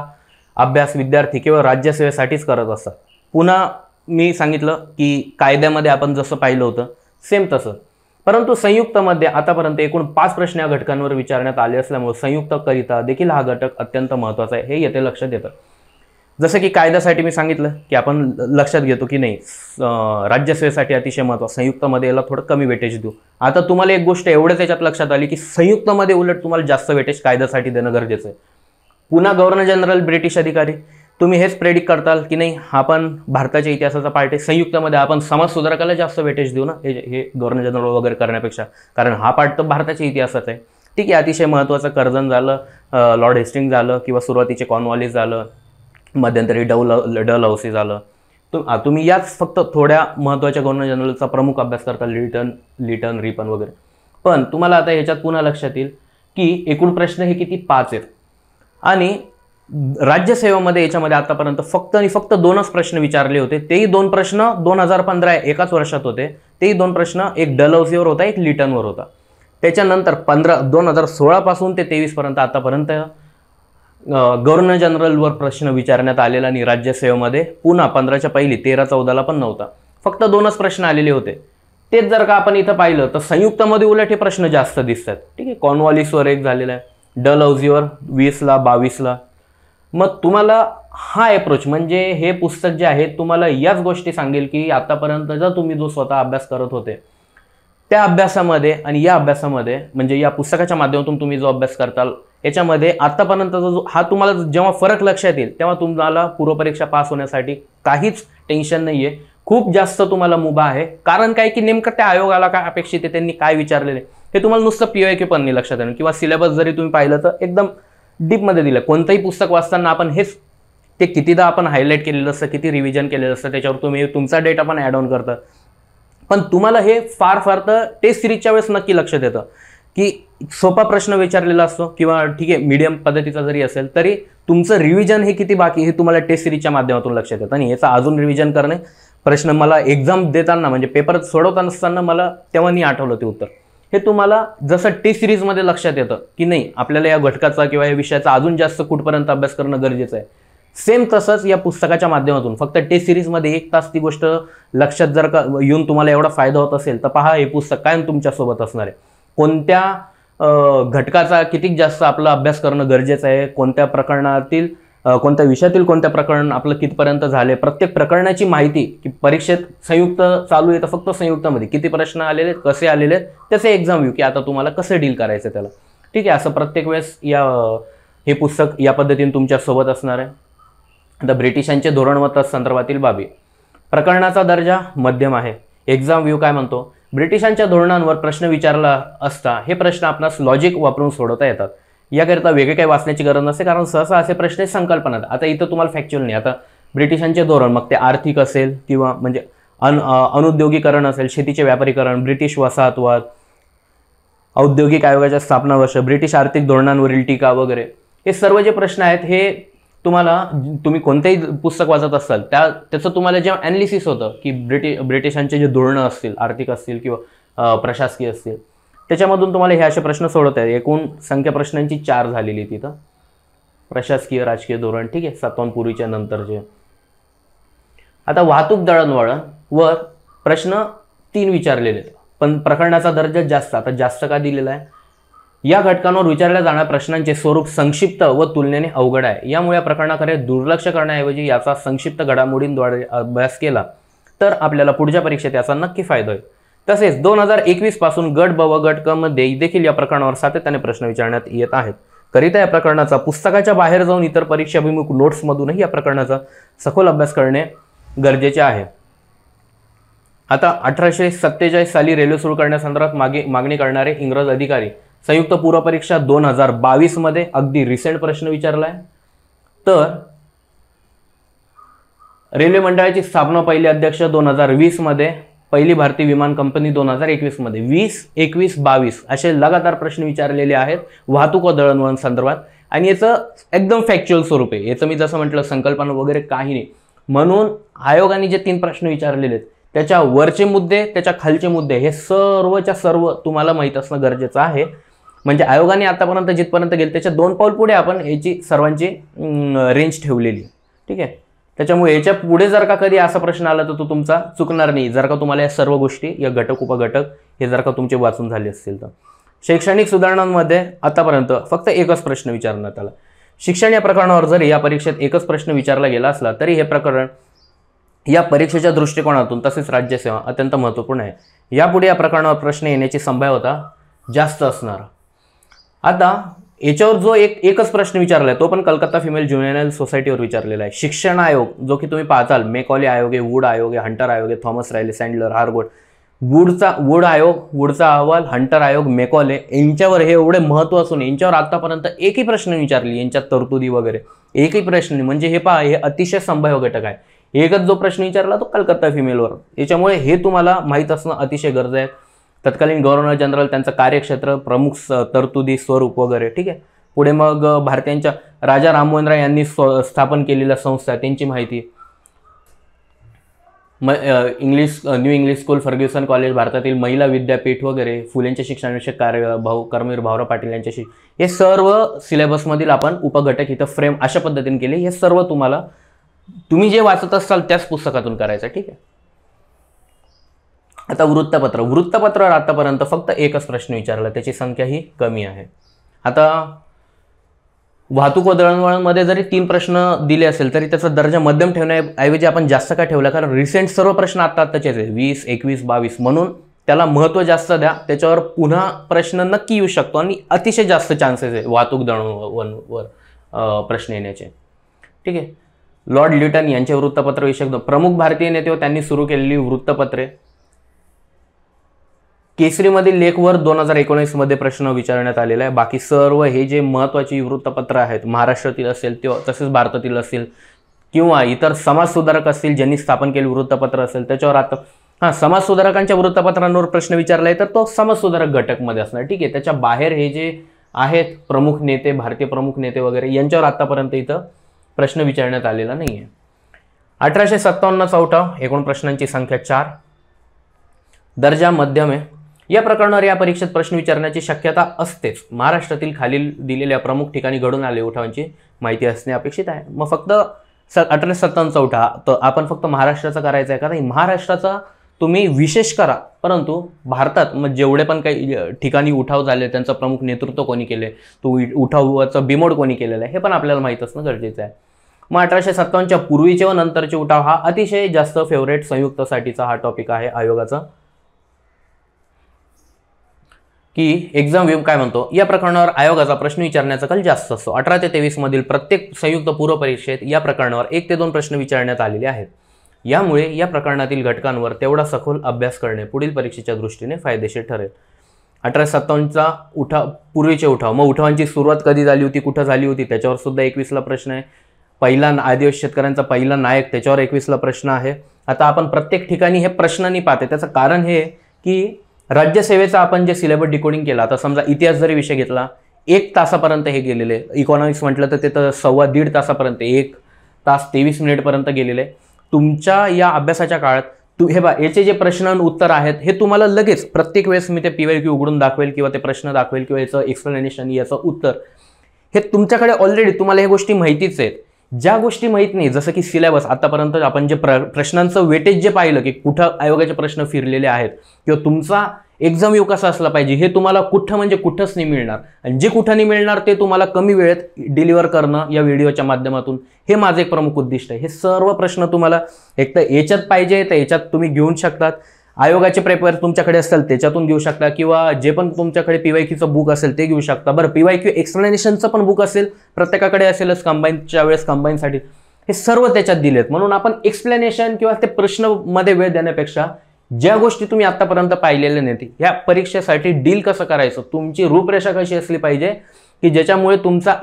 अभ्यास विद्यार्थी केवळ राज्यसेवेसाठीच करत असतात. पुन्हा मी सांगितलं की कायद्यामध्ये आपण जसं पाहिलं होतं सेम तसं, परंतु संयुक्तमध्ये आतापर्यंत एकूण 5 प्रश्न या घटकांवर विचारण्यात आले असल्यामुळे संयुक्तकरिता देखील हा घटक अत्यंत महत्त्वाचा आहे, हे येथे लक्षात येतं. जसं की कायद्यासाठी मी सांगितलं की आपण लक्षात घेतो की नाही राज्यसेवेसाठी अतिशय महत्त्वाचं, संयुक्तमध्ये याला थोडं कमी वेटेज देऊ. आता तुम्हाला एक गोष्ट एवढंच याच्यात लक्षात आली की संयुक्तमध्ये उलट तुम्हाला जास्त वेटेज कायद्यासाठी देणं गरजेचं आहे. पुन्हा गव्हर्नर जनरल ब्रिटिश अधिकारी, तुम्ही हेच प्रेडिक्ट करताल की नाही हा पण भारताच्या इतिहासाचा पार्ट आहे, संयुक्तमध्ये आपण समाज सुधारकाला जास्त वेटेज देऊ ना हे गव्हर्नर जनरल वगैरे करण्यापेक्षा, कारण हा पार्ट तर भारताच्या इतिहासाचा आहे. ठीक आहे, अतिशय महत्त्वाचं कर्जन झालं, लॉर्ड हेस्टिंग झालं, किंवा सुरुवातीचे कॉर्नवॉलिस झालं, मध्यंतरी डलहौसी झालं. तुम्ही याच फक्त थोड्या महत्त्वाच्या गव्हर्नर जनरलचा प्रमुख अभ्यास करता, लिटन रिपन वगैरे. पण तुम्हाला आता ह्याच्यात पुन्हा लक्षात येईल की एकूण प्रश्न हे किती 5 आहेत आणि राज्यसेवेमध्ये याच्यामध्ये आतापर्यंत फक्त आणि फक्त 2च प्रश्न विचारले होते. तेही 2 प्रश्न 2015 एकाच वर्षात होते. तेही 2 प्रश्न, एक डलहौसीवर होता, एक लिटनवर होता. त्याच्यानंतर 2016 पासून ते 23 पर्यंत आतापर्यंत गव्हर्नर जनरलवर प्रश्न विचारण्यात आलेला आणि राज्यसेवेमध्ये पुन्हा 15च्या पहिली 13-14ला पण नव्हता. फक्त 2च प्रश्न आलेले होते. तेच जर का आपण इथं पाहिलं तर संयुक्तमध्ये उलट हे प्रश्न जास्त दिसतात. ठीक आहे, कॉर्नवॉलिसवर एक झालेला आहे, डलहौसीवर 20ला 22ला. मग तुम्हाला हा अप्रोच म्हणजे हे पुस्तक जे आहे तुम्हाला याच गोष्टी सांगेल की आतापर्यंत जर तुम्ही जो स्वतः अभ्यास करत होते त्या अभ्यासामध्ये आणि या अभ्यासामध्ये म्हणजे या पुस्तकाच्या माध्यमातून तुम्ही जो अभ्यास करताल याच्यामध्ये आतापर्यंतचा जो हा तुम्हाला जेव्हा फरक लक्षात येईल तेव्हा तुम्हाला पूर्वपरीक्षा पास होण्यासाठी काहीच टेन्शन नाही आहे. खूप जास्त तुम्हाला मुभा आहे. कारण काय की नेमकं त्या आयोगाला काय अपेक्षित आहे, त्यांनी काय विचारलेले हे तुम्हाला नुसतं PYQ पण नाही लक्षात येणार किंवा सिलेबस जरी तुम्ही पाहिलं तर एकदम डीपमध्ये दिलं. कोणतंही पुस्तक वाचताना आपण हेच ते कितीदा आपण हायलाईट केलेलं असतं, किती रिव्हिजन केलेलं असतं, त्याच्यावर तुम्ही तुमचा डेटा पण ॲड ऑन करता. पण तुम्हाला हे फार फार तर टेस्ट सिरीजच्या वेळेस नक्की लक्षात येतं की सोपा प्रश्न विचारलेला असतो किंवा ठीक आहे मीडियम पद्धतीचा जरी असेल तरी तुमचं रिव्हिजन हे किती बाकी हे तुम्हाला टेस्ट सिरीजच्या माध्यमातून लक्षात येतं. आणि याचा अजून रिव्हिजन करणे प्रश्न मला एक्झाम देताना म्हणजे पेपर सोडवताना असताना मला तेव्हा नाही आठवलं ते उत्तर. हे तुम्हाला जसं टेस्ट सिरीजमध्ये लक्षात येतं की नाही आपल्याला या घटकाचा किंवा या विषयाचा अजून जास्त कुठपर्यंत अभ्यास करणं गरजेचं आहे, सेम तसंच या पुस्तकाच्या माध्यमातून फक्त टेस्ट सिरीजमध्ये 1 तास ती गोष्ट लक्षात जर का येऊन तुम्हाला एवढा फायदा होत असेल तर पहा हे पुस्तक कायम तुमच्यासोबत असणार आहे. कोणत्या घटकाचा किती जास्त आपला अभ्यास करणं गरजेचं आहे, कोणत्या प्रकरणातील कोणत्या विषयातील कोणत्या प्रकरण आपलं कितपर्यंत झाले, प्रत्येक प्रकरणाची माहिती की परीक्षेत संयुक्त चालू आहे तर फक्त संयुक्तमध्ये किती प्रश्न आलेले कसे आलेले त्याचे एक्झाम व्ह्यू की आता तुम्हाला कसं डील करायचं त्याला. ठीक आहे, असं प्रत्येक वेळेस हे पुस्तक या पद्धतीने तुमच्यासोबत असणार आहे. आता ब्रिटिशांचे धोरण व तत्संदर्भातील बाबी. प्रकरणाचा दर्जा मध्यम आहे. एक्झाम व्ह्यू काय म्हणतो, ब्रिटिशांच्या धोरणांवर प्रश्न विचारला असता हे प्रश्न आपणास लॉजिक वापरून सोडवता येतात. याकरिता वेगळे काही वाचण्याची गरज नसते कारण सहसा असे प्रश्न संकल्पना. आता इथं तुम्हाला फॅक्च्युअल नाही. आता ब्रिटिशांचे धोरण मग ते आर्थिक असेल किंवा म्हणजे अनुद्योगीकरण असेल, शेतीचे व्यापारीकरण, ब्रिटिश वसाहतवाद, औद्योगिक आयोगाच्या स्थापना वर्ष, ब्रिटिश आर्थिक धोरणांवरील टीका वगैरे हे सर्व जे प्रश्न आहेत हे तुम्ही कोणतेही पुस्तक वाचत असाल त्याचं तुम्हाला जेव्हा ॲनालिसिस होतं की ब्रिटिशांचे जे धोरणं असतील आर्थिक असतील किंवा प्रशासकीय असतील त्याच्यामधून तुम्हाला हे असे प्रश्न सोडवता आहेत. एकूण संख्या प्रश्नांची 4 झालेली तिथं, प्रशासकीय राजकीय धोरण. ठीक आहे, 57 पूर्वीच्या नंतरचे. आता वाहतूक दळणवळण वर प्रश्न 3 विचारलेले आहेत पण प्रकरणाचा दर्जा जास्त. आता जास्त का दिलेला आहे, या घटकांवर विचारल्या जाणाऱ्या प्रश्नांचे स्वरूप संक्षिप्त व तुलनेने अवघड आहे. यामुळे या प्रकरणाकडे दुर्लक्ष करण्याऐवजी याचा संक्षिप्त घडामोडींद्वारे अभ्यास केला तर आपल्याला पुढच्या परीक्षेत याचा नक्की फायदा होईल. तसेच 2021 पासून गट ब व गट क मध्ये देखील या प्रकरणावर सातत्याने प्रश्न विचारण्यात येत आहेत. करिता या प्रकरणाचा पुस्तकाच्या बाहेर जाऊन इतर परीक्षाभिमुख नोट्समधूनही या प्रकरणाचा सखोल अभ्यास करणे गरजेचे आहे. आता 1847 साली रेल्वे सुरू करण्यासंदर्भात मागणी करणारे इंग्रज अधिकारी संयुक्त पूर्व परीक्षा 2022 मध्ये अगदी रिसेंट प्रश्न विचारलाय. तर रेल्वे मंडळाची स्थापना पहिली अध्यक्ष 2020 मध्ये, पहिली भारतीय विमान कंपनी 2021 मध्ये, 20, 21, 22 असे लगातार प्रश्न विचारलेले आहेत वाहतूक व दळणवळण संदर्भात. आणि याचं एकदम फॅक्च्युअल स्वरूप आहे. याचं मी जसं म्हटलं संकल्पना वगैरे काही नाही. म्हणून आयोगाने जे 3 प्रश्न विचारलेले आहेत त्याच्या वरचे मुद्दे त्याच्या खालचे मुद्दे हे सर्वच्या सर्व तुम्हाला माहीत असणं गरजेचं आहे. म्हणजे आयोगाने आतापर्यंत जिथपर्यंत गेले त्याच्या 2 पाऊल पुढे आपण याची सर्वांची रेंज ठेवलेली. ठीक आहे, त्याच्यामुळे याच्या पुढे जर का कधी असा प्रश्न आला तर तो तुमचा चुकणार नाही जर का तुम्हाला या सर्व गोष्टी या घटक उपघटक हे जर का तुमचे वाचून झाले असतील तर. शैक्षणिक सुधारणांमध्ये आतापर्यंत फक्त एकच प्रश्न विचारण्यात आला. शिक्षण या प्रकरणावर जरी या परीक्षेत एकच प्रश्न विचारला गेला असला तरी हे प्रकरण या परीक्षेच्या दृष्टिकोनातून तसेच राज्यसेवा अत्यंत महत्त्वपूर्ण आहे. यापुढे या प्रकरणावर प्रश्न येण्याची संभाव्यता जास्त असणार. आता याच्यावर जो एकच प्रश्न विचारला आहे तो पण कलकत्ता फिमेल ज्युनियल सोसायटीवर विचारलेला आहे. शिक्षण आयोग जो की तुम्ही पाहताल मेकॉले आयोग आहे, वूड आयोग आहे, हंटर आयोग आहे, थॉमस रायले, सँडलर, हारगोड, वूड आयोग, वूडचा अहवाल, हंटर आयोग, मेकॉले यांच्यावर हे एवढे महत्त्व असून यांच्यावर आतापर्यंत एकही प्रश्न विचारली यांच्यात तरतुदी वगैरे एकही प्रश्न नाही. म्हणजे हे पहा हे अतिशय संभाव्य घटक आहे. एकच जो प्रश्न विचारला तो कलकत्ता फिमेलवर. याच्यामुळे हे तुम्हाला माहीत असणं अतिशय गरज आहे. तत्कालीन गव्हर्नर जनरल त्यांचं कार्यक्षेत्र, प्रमुख तरतुदी, स्वरूप वगैरे. ठीक आहे, पुढे मग भारतीयांच्या राजा राममोहन राय यांनी स्थापन केलेल्या संस्था त्यांची माहिती, new English school, Fergusson college, भारतातील महिला विद्यापीठ वगैरे, फुलेंचे शिक्षणविषयक कार्य, कर्मवीर भाऊराव पाटील यांच्याशी हे सर्व सिलेबसमधील आपण उपघटक इथं फ्रेम अशा पद्धतीने केले. हे सर्व तुम्ही जे वाचत असाल त्याच पुस्तकातून करायचं. ठीक आहे, आता वृत्तपत्रावर आतापर्यंत फक्त एकच प्रश्न विचारला, त्याची संख्या ही कमी आहे. आता वाहतूक व दळणवळणमध्ये जरी 3 प्रश्न दिले असेल तरी त्याचा दर्जा मध्यम ठेवण्याऐवजी आपण जास्त का ठेवला, कारण रिसेंट सर्व प्रश्न आत्ताचेच आहे, 20, 21, 22, म्हणून त्याला महत्त्व जास्त द्या. त्याच्यावर पुन्हा प्रश्न नक्की येऊ शकतो आणि अतिशय जास्त चान्सेस आहे वाहतूक दळणवळणवर प्रश्न येण्याचे. ठीक आहे. लॉर्ड लिटन यांचे वृत्तपत्रविषयक प्रमुख भारतीय नेते व त्यांनी सुरू केलेली वृत्तपत्रे. केसरीमधील लेखवर 2019 मध्ये प्रश्न विचारण्यात आलेला आहे. बाकी सर्व हे जे महत्त्वाची वृत्तपत्र आहेत, महाराष्ट्रातील असेल ते तसेच भारतातील असतील किंवा इतर समाजसुधारक असतील ज्यांनी स्थापन केली वृत्तपत्र असेल त्याच्यावर आता समाजसुधारकांच्या वृत्तपत्रांवर प्रश्न विचारलाय तर तो समाजसुधारक घटकमध्ये असणार. ठीक आहे. त्याच्या बाहेर हे जे आहेत प्रमुख नेते, भारतीय प्रमुख नेते वगैरे यांच्यावर आतापर्यंत इथं प्रश्न विचारण्यात आलेला नाही आहे. 1857चा उठाव, एकूण प्रश्नांची संख्या 4. दर्जा मध्यम आहे. या प्रकरणावर या परीक्षेत प्रश्न विचारण्याची शक्यता असतेच. महाराष्ट्रातील खालील दिलेल्या प्रमुख ठिकाणी घडून आलेल्या उठावांची माहिती असणे अपेक्षित आहे. मग फक्त 1857चा उठाव तर आपण फक्त महाराष्ट्राचा करायचा आहे, कारण महाराष्ट्राचा तुम्ही विशेष करा, परंतु भारतात मग जेवढे पण काही ठिकाणी उठाव झाले त्यांचं प्रमुख नेतृत्व कोणी केले, तो उठावाचा बिमोड कोणी केलेला आहे हे पण आपल्याला माहीत असणं गरजेचं आहे. मग 1857च्या पूर्वीचे व नंतरचे उठाव हा अतिशय जास्त फेवरेट संयुक्तसाठीचा हा टॉपिक आहे आयोगाचा, की एक्झाम व्ह्यू काय म्हणतो. या प्रकरणावर आयोगाचा प्रश्न विचारण्याचा कल जास्त असतो. 18 ते 23 मधील प्रत्येक संयुक्त पूर्व परीक्षेत या प्रकरणावर 1 ते 2 प्रश्न विचारण्यात आलेले आहेत. यामुळे या प्रकरणातील घटकांवर तेवढा सखोल अभ्यास करणे पुढील परीक्षेच्या दृष्टीने फायदेशीर ठरेल. 1857चा पूर्वीचे उठाव, मग उठावांची सुरुवात कधी झाली होती, कुठं झाली होती, त्याच्यावर सुद्धा 21ला प्रश्न आहे. पहिला आदिवासी शेतकऱ्यांचा पहिला नायक, त्याच्यावर 21ला प्रश्न आहे. आता आपण प्रत्येक ठिकाणी हे प्रश्न नाही पाहते, त्याचं कारण हे की राज्यसेवेचा आपण जे सिलेबस डिकोडिंग केला, आता समजा इतिहास जरी विषय घेतला 1 तासापर्यंत हे गेलेले, इकॉनॉमिक्स म्हटलं तर ते तर 1.25 तासापर्यंत, 1 तास 23 मिनिटपर्यंत गेलेले. तुमच्या या अभ्यासाच्या काळात हे याचे जे प्रश्न आणि उत्तर आहेत हे तुम्हाला लगेच प्रत्येक वेळेस मी ते PYQ उघडून दाखवेल किंवा ते प्रश्न दाखवेल किंवा याचं एक्सप्लेनेशन, याचं उत्तर हे तुमच्याकडे ऑलरेडी तुम्हाला हे गोष्टी माहितीच आहेत. ज्या गोष्टी माहीत नाही, जसं की सिलेबस, आतापर्यंत आपण जे प्रश्नांचं वेटेज जे पाहिलं की कुठं आयोगाचे प्रश्न फिरलेले आहेत किंवा तुमचा एक्झाम व्ह्यू कसा असला पाहिजे हे तुम्हाला कुठं म्हणजे कुठंच नाही मिळणार. आणि जे कुठं नाही मिळणार ते तुम्हाला कमी वेळेत डिलिव्हर करणं या व्हिडिओच्या माध्यमातून हे माझं एक प्रमुख उद्दिष्ट आहे. हे सर्व प्रश्न तुम्हाला एक तर याच्यात पाहिजे तर याच्यात तुम्ही घेऊन शकतात. आयोगाचे पेपर तुमच्याकडे असतील त्याच्यातून घेऊ शकता किंवा जे पण तुमच्याकडे PYQचं बुक असेल ते घेऊ शकता. बरं, PYQ एक्सप्लेनेशनचं पण बुक असेल, प्रत्येकाकडे असेलच कंबाईनच्या वेळेस कंबाईनसाठी, हे सर्व त्याच्यात दिलेत. म्हणून आपण एक्सप्लेनेशन किंवा ते प्रश्नमध्ये वेळ देण्यापेक्षा ज्या गोष्टी तुम्ही आतापर्यंत पाहिलेल्या नाहीत या परीक्षेसाठी डील कसं करायचं, तुमची रूपरेषा कशी असली पाहिजे की ज्याच्यामुळे तुमचा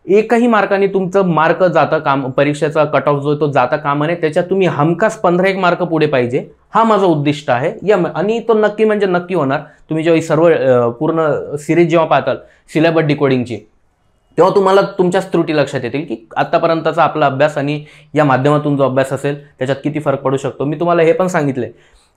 एकही मार्काने तुमचं मार्क जाता परीक्षेचा कट ऑफ जो तो जाता कामा नये, त्याच्यात तुम्ही हमखास 15-1 मार्क पुढे पाहिजे, हा माझा उद्दिष्ट आहे. आणि तो नक्की म्हणजे नक्की होणार. तुम्ही जेव्हा सर्व पूर्ण सिरीज जेव्हा पाहताल सिलेबस डिकोडिंगची, तेव्हा तुम्हाला तुमच्याच त्रुटी लक्षात येतील की आतापर्यंतचा आपला अभ्यास आणि या माध्यमातून जो अभ्यास असेल त्याच्यात किती फरक पडू शकतो. मी तुम्हाला हे पण सांगितले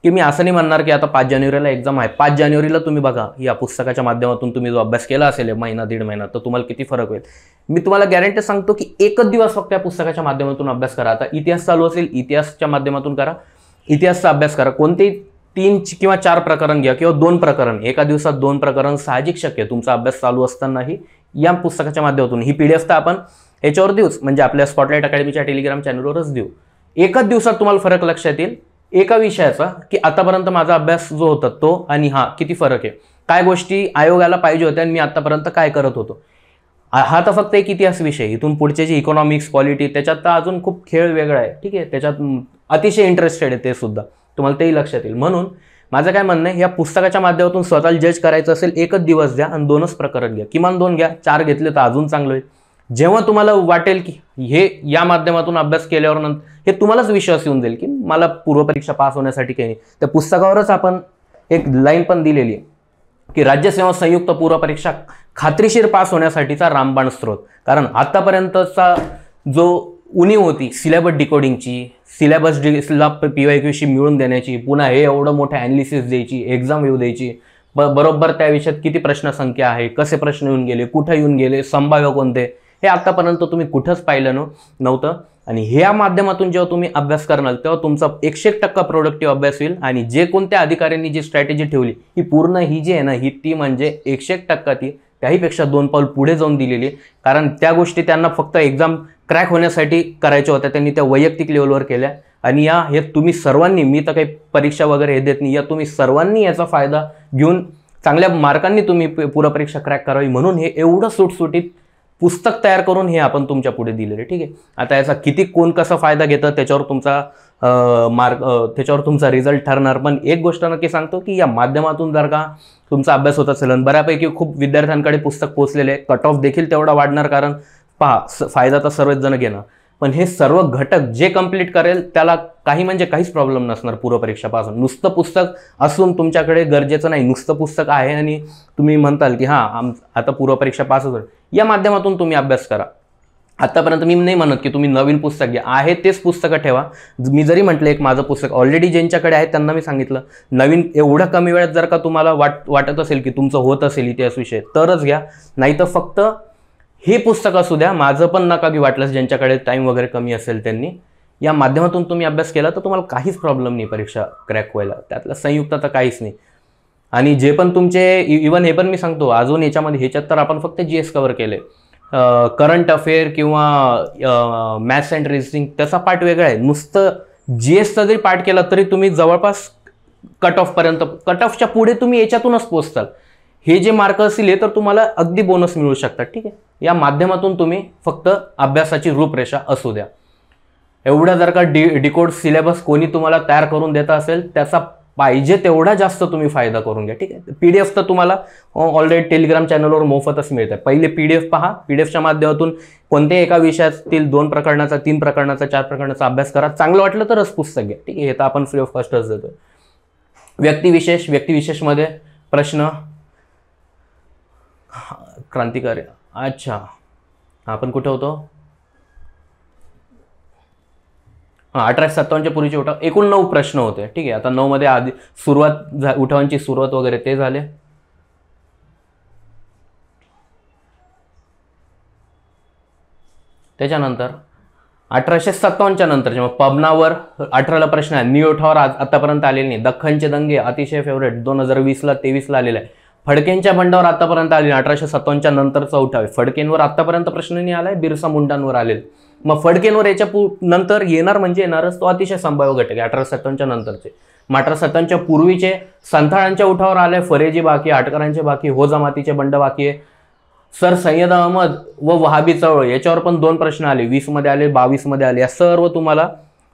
की मी असं नाही म्हणणार की आता 5 जानेवारीला एक्झाम आहे, 5 जानेवारीला तुम्ही बघा या पुस्तकाच्या माध्यमातून तुम्ही जो अभ्यास केला असेल महिना 1.5 महिना, तर तुम्हाला किती फरक होईल. मी तुम्हाला गॅरंटी सांगतो की एकच दिवस फक्त या पुस्तकाच्या माध्यमातून अभ्यास करा. आता इतिहास चालू असेल, इतिहासच्या माध्यमातून करा, इतिहासचा अभ्यास करा. कोणतेही 3 किंवा 4 प्रकरण घ्या किंवा 2 प्रकरण, एका दिवसात 2 प्रकरण साहजिक शक्य आहे. तुमचा अभ्यास चालू असतानाही या पुस्तकाच्या माध्यमातून ही PDF तर आपण याच्यावर देऊच, म्हणजे आपल्या स्पॉटलाइट अकॅडमीच्या टेलिग्राम चॅनलवरच देऊ. एकाच दिवसात तुम्हाला फरक लक्षात येईल एका विषयाचा की आतापर्यंत माझा अभ्यास जो होता तो आणि किती फरक आहे, काय गोष्टी आयोगाला पाहिजे होत्या आणि मी आतापर्यंत काय करत होतो. हा तर फक्त एक इतिहास विषय. इथून पुढचे जे इकॉनॉमिक्स, पॉलिटी, त्याच्यात तर अजून खूप खेळ वेगळा आहे. ठीक आहे, त्याच्यात अतिशय इंटरेस्टेड आहे ते सुद्धा, तुम्हाला तेही लक्षात येईल. म्हणून माझं काय म्हणणं आहे, या पुस्तकाच्या माध्यमातून स्वतःला जज करायचं असेल एकच दिवस द्या आणि 2च प्रकरण घ्या, किमान 2 घ्या, 4 घेतले तर अजून चांगलं होईल. जेव्हा तुम्हाला वाटेल की हे या माध्यमातून अभ्यास केल्यावर नंतर हे तुम्हालाच विश्वास येऊन जाईल की मला पूर्वपरीक्षा पास होण्यासाठी काही नाही. त्या पुस्तकावरच आपण एक लाईन पण दिलेली आहे की राज्यसेवा संयुक्त पूर्वपरीक्षा खात्रीशीर पास होण्यासाठीचा रामबाण स्रोत. कारण आतापर्यंतचा जो उणीव होती सिलेबस डिकोडिंगची, सिलेबसला PYQशी मिळून देण्याची, पुन्हा हे एवढं मोठं ॲनालिसिस द्यायची, एक्झाम येऊ द्यायची, बरोबर त्या विषयात किती प्रश्न संख्या आहे, कसे प्रश्न येऊन गेले, कुठं येऊन गेले, संभाव्य कोणते, हे आतापर्यंत तुम्ही कुठंच पाहिलं नव्हतं. आणि ह्या माध्यमातून जेव्हा तुम्ही अभ्यास करणार तेव्हा तुमचा 101% प्रोडक्टिव्ह अभ्यास होईल आणि जे कोणत्या अधिकाऱ्यांनी जी स्ट्रॅटेजी ठेवली ही पूर्ण ही जी आहे ना ही ती म्हणजे 101% ती त्याहीपेक्षा 2 पाऊल पुढे जाऊन दिलेली, कारण त्या गोष्टी त्यांना फक्त एक्झाम क्रॅक होण्यासाठी करायच्या होत्या, त्यांनी त्या वैयक्तिक लेवलवर केल्या. आणि हे तुम्ही सर्वांनी, मी तर काही परीक्षा वगैरे हे देत नाही, या तुम्ही सर्वांनी याचा फायदा घेऊन चांगल्या मार्कांनी तुम्ही पूर्ण परीक्षा क्रॅक करावी म्हणून हे एवढं सुटसुटीत पुस्तक तयार करून हे आपण तुमच्या पुढे दिलेले. ठीक आहे, आता याचा किती कोण कसा फायदा घेतं त्याच्यावर तुमचा त्याच्यावर तुमचा रिझल्ट ठरणार. पण एक गोष्ट नक्की सांगतो की या माध्यमातून जर का तुमचा अभ्यास होत असेल आणि बऱ्यापैकी खूप विद्यार्थ्यांकडे पुस्तक पोहोचलेले आहे, कट ऑफ देखील तेवढा वाढणार, कारण पहा फायदा तर सर्वच जण घेणार, पण हे सर्व घटक जे कंप्लीट करेल त्याला काही म्हणजे काहीच प्रॉब्लेम नसणार पूर्वपरीक्षापासून. नुसतं पुस्तक असून तुमच्याकडे गरजेचं नाही, नुसतं पुस्तक आहे आणि तुम्ही म्हणताल की हां आता पूर्वपरीक्षा पास होईल, या माध्यमातून तुम्ही अभ्यास करा. आतापर्यंत मी नाही म्हणत की तुम्ही नवीन पुस्तक घ्या, आहे तेच पुस्तकं ठेवा. मी जरी म्हटलं एक माझं पुस्तक ऑलरेडी ज्यांच्याकडे आहे त्यांना मी सांगितलं नवीन एवढ्या कमी वेळात जर का तुम्हाला वाटत असेल की तुमचं होत असेल इतिहास विषय तरच घ्या, नाही तर फक्त हे पुस्तक असू द्या, माझं पण नका की वाटलंच ज्यांच्याकडे टाईम वगैरे कमी असेल त्यांनी. या माध्यमातून तुम्ही अभ्यास केला तर तुम्हाला काहीच प्रॉब्लेम नाही परीक्षा क्रॅक व्हायला, त्यातलं संयुक्त तर काहीच नाही. आणि जे पण तुमचे इवन हे पण मी सांगतो अजून याच्यामध्ये ह्याच्यात तर आपण फक्त GS कव्हर केले, करंट अफेअर किंवा मॅथ्स अँड रिझनिंग त्याचा पार्ट वेगळा आहे. नुसतं GSचा जरी पार्ट केला तरी तुम्ही जवळपास कट ऑफच्या पुढे तुम्ही याच्यातूनच पोहोचताल. हे जे मार्क असतील हे तर तुम्हाला अगदी बोनस मिळू शकतात. ठीक आहे, या माध्यमातून तुम्ही फक्त अभ्यासाची रूपरेषा असू द्या. एवढा जर का डिकोड सिलेबस कोणी तुम्हाला तयार करून देत असेल त्याचा पाहिजे तेवढा जास्त तुम्ही फायदा करून घ्या. ठीक आहे, PDF तर तुम्हाला ऑलरेडी टेलिग्राम चॅनलवर मोफतच मिळत आहे. पहिले PDF पहा, PDFच्या माध्यमातून कोणत्याही एका विषयातील 2 प्रकरणाचा 3 प्रकरणाचा 4 प्रकरणाचा अभ्यास करा. चांगलं वाटलं तरच पुस्तक घ्या. ठीक आहे, हे तर आपण फ्री ऑफ कॉस्टच देतोय. व्यक्तिविशेषमध्ये प्रश्न क्रांतिकारी, अच्छा आपण कुठे होतो, 1857च्या पूर्वीचे उठाव, एकूण 9 प्रश्न होते. ठीक आहे, आता 9 मध्ये आधी उठावांची सुरुवात वगैरे ते झाले. त्याच्यानंतर 1857च्या नंतर जेव्हा पबनावर 18ला प्रश्न आहे, न्यू उठावावर आतापर्यंत आलेले नाही. दख्खनचे दंगे अतिशय फेवरेट 2020ला 23ला आलेला आहे. फडकेंच्या बंडावर आतापर्यंत आले 1857च्या नंतरचा उठाव आहे. फडकेंवर आतापर्यंत प्रश्न नाही आलाय, बिरसा मुंडांवर आलेले. मग फडकेंवर याच्या नंतर येणार म्हणजे येणारच, तो अतिशय संभाव्य घटक आहे 1857च्या नंतरचे. 1857च्या पूर्वीचे संथाळांच्या उठावर आले, फरेजी बाकी, आटकरांचे बाकी, हो जमातीचे बंड बाकी आहे. सर सय्यद अहमद व वहाबी चळवळ याच्यावर पण 2 प्रश्न आले, 20 मध्ये आले, 22 मध्ये आले. या सर्व तुम्हाला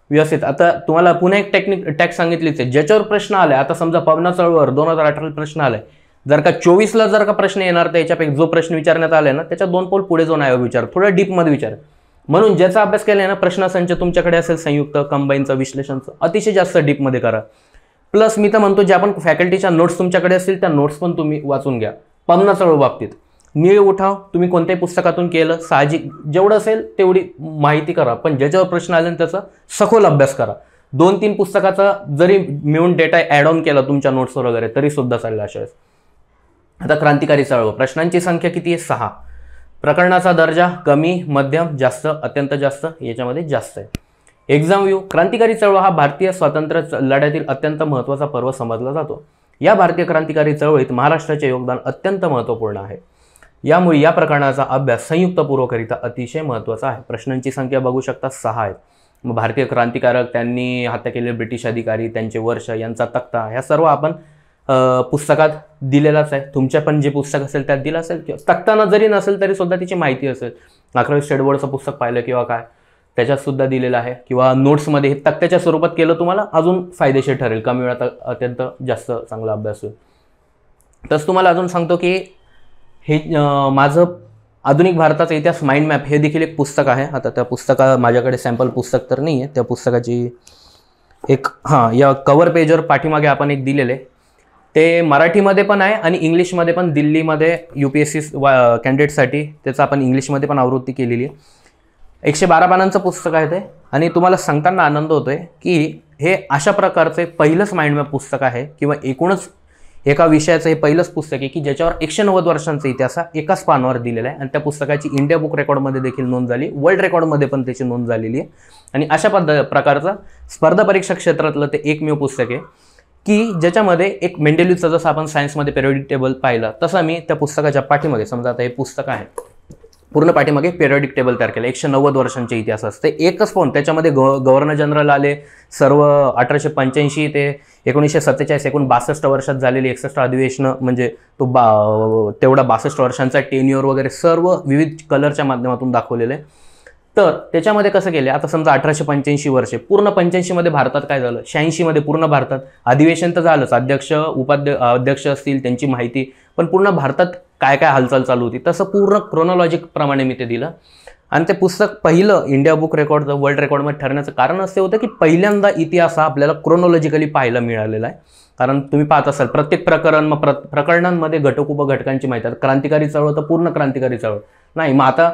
व्यवस्थित. आता तुम्हाला पुन्हा एक टॅक्ट सांगितलीच आहे ज्याच्यावर प्रश्न आले. आता समजा पवना चळवळ 2018 प्रश्न आलाय, जर का 24ला जर का प्रश्न येणार तर याच्यापैकी जो प्रश्न विचारण्यात आलाय ना त्याच्या 2 पाऊल पुढे जाऊन आहे विचार, थोडं डीपमध्ये विचार. म्हणून ज्याचा अभ्यास केलाय ना प्रश्नसंच तुमच्याकडे असेल संयुक्त, कंबाईनचं, विश्लेषणचं अतिशय जास्त डीपमध्ये करा. प्लस मी तर म्हणतो जे आपण फॅकल्टीच्या नोट्स तुमच्याकडे असतील त्या नोट्स पण तुम्ही वाचून घ्या. पवना चळवळ बाबतीत नीळ उठाव तुम्ही कोणत्याही पुस्तकातून केलं, साहजिक जेवढं असेल तेवढी माहिती करा, पण ज्याच्यावर प्रश्न आले त्याचा सखोल अभ्यास करा. 2-3 पुस्तकाचा जरी मिळून डेटा ॲड ऑन केला तुमच्या नोट्सवर वगैरे तरी सुद्धा चालेल अशा वेळेस. आता क्रांतिकारी चळवळ प्रश्नांची संख्या किती आहे? 6. प्रकरणाचा दर्जा कमी, मध्यम, जास्त, अत्यंत जास्त, याच्यामध्ये जास्त आहे. एक्झाम व्ह्यू क्रांतिकारी चळवळ हा भारतीय स्वातंत्र्य लढ्यातील अत्यंत महत्त्वाचा पर्व समजला जातो. या भारतीय क्रांतिकारी चळवळीत महाराष्ट्राचे योगदान अत्यंत महत्त्वपूर्ण आहे. यामुळे या प्रकरणाचा अभ्यास संयुक्त पूर्वकरिता अतिशय महत्त्वाचा आहे. प्रश्नांची संख्या बघू शकता 6 आहेत. मग भारतीय क्रांतिकारक, त्यांनी हत्या केलेले ब्रिटिश अधिकारी, त्यांचे वर्ष, यांचा तक्ता, ह्या सर्व आपण पुस्तकात दिलेलाच आहे. तुमच्या पण जे पुस्तक असेल त्यात दिलं असेल, किंवा तक्ताना जरी नसेल तरी सुद्धा तिची माहिती असेल. 11वी स्टेट बोर्डचं पुस्तक पाहिलं किंवा काय त्याच्यात सुद्धा दिलेलं आहे, किंवा नोट्समध्ये हे तक्त्याच्या स्वरूपात केलं तुम्हाला अजून फायदेशीर ठरेल. कमी वेळात अत्यंत जास्त चांगला अभ्यास होईल. तसं तुम्हाला अजून सांगतो की हे माझं आधुनिक भारताचा इतिहास माइंड मॅप हे देखील एक पुस्तक आहे. आता त्या पुस्तका माझ्याकडे सॅम्पल पुस्तक तर नाही आहे, त्या पुस्तकाची एक या कव्हर पेजवर पाठीमागे आपण एक दिलेले, ते मराठीमध्ये पण आहे आणि इंग्लिशमध्ये पण. दिल्लीमध्ये UPSC कॅन्डिडेटसाठी त्याचं आपण इंग्लिशमध्ये पण आवृत्ती केलेली आहे. 112 पानांचं पुस्तक आहे ते. आणि तुम्हाला सांगताना आनंद होतोय की हे अशा प्रकारचे पहिलंच माइंड मॅप पुस्तक आहे, किंवा एकूणच एका विषयाचं हे पहिलंच पुस्तक आहे की ज्याच्यावर 190 वर्षांचा इतिहास एकाच पानावर दिलेला आहे आणि त्या पुस्तकाची इंडिया बुक रेकॉर्डमध्ये देखील नोंद झाली, वर्ल्ड रेकॉर्डमध्ये पण त्याची नोंद झालेली आहे. आणि अशा प्रकारचं स्पर्धा परीक्षा क्षेत्रातलं ते एकमेव पुस्तक आहे की ज्याच्यामध्ये एक मेंडेलिव्हचं जसं आपण सायन्समध्ये पिरियडिक टेबल पाहिलं तसं मी त्या पुस्तकाच्या पाठीमागे, समजा आता हे पुस्तक आहे, पूर्ण पाठीमागे पिरियडिक टेबल तयार केलं. 190 वर्षांचे इतिहास असते, एकच पाहून त्याच्यामध्ये गव्हर्नर जनरल आले, सर्व 1885 ते 1947 एकूण 62 वर्षात झालेली 61 अधिवेशनं, म्हणजे तो तेवढा 62 वर्षांचा टेन्युअर वगैरे सर्व विविध कलरच्या माध्यमातून दाखवलेलं आहे. तर त्याच्यामध्ये कसं केलं, आता समजा 1885 वर्षे, पूर्ण 85 मध्ये भारतात काय झालं, 86 मध्ये पूर्ण भारतात अधिवेशन तर झालंच, अध्यक्ष अध्यक्ष असतील त्यांची माहिती, पण पूर्ण भारतात काय काय हालचाल चालू होती तसं पूर्ण क्रोनॉलॉजिक प्रमाणे मी ते दिलं. आणि ते पुस्तक पहिलं इंडिया बुक रेकॉर्ड वर्ल्ड रेकॉर्डमध्ये ठरण्याचं कारण असं होतं की पहिल्यांदा इतिहास हा आपल्याला क्रोनॉलॉजिकली पाहायला मिळालेला आहे. कारण तुम्ही पाहत असाल प्रत्येक प्रकरण, मग प्रकरणांमध्ये घटकांची माहिती आहे. क्रांतिकारी चळवळ तर पूर्ण क्रांतिकारी चळवळ नाही, मग आता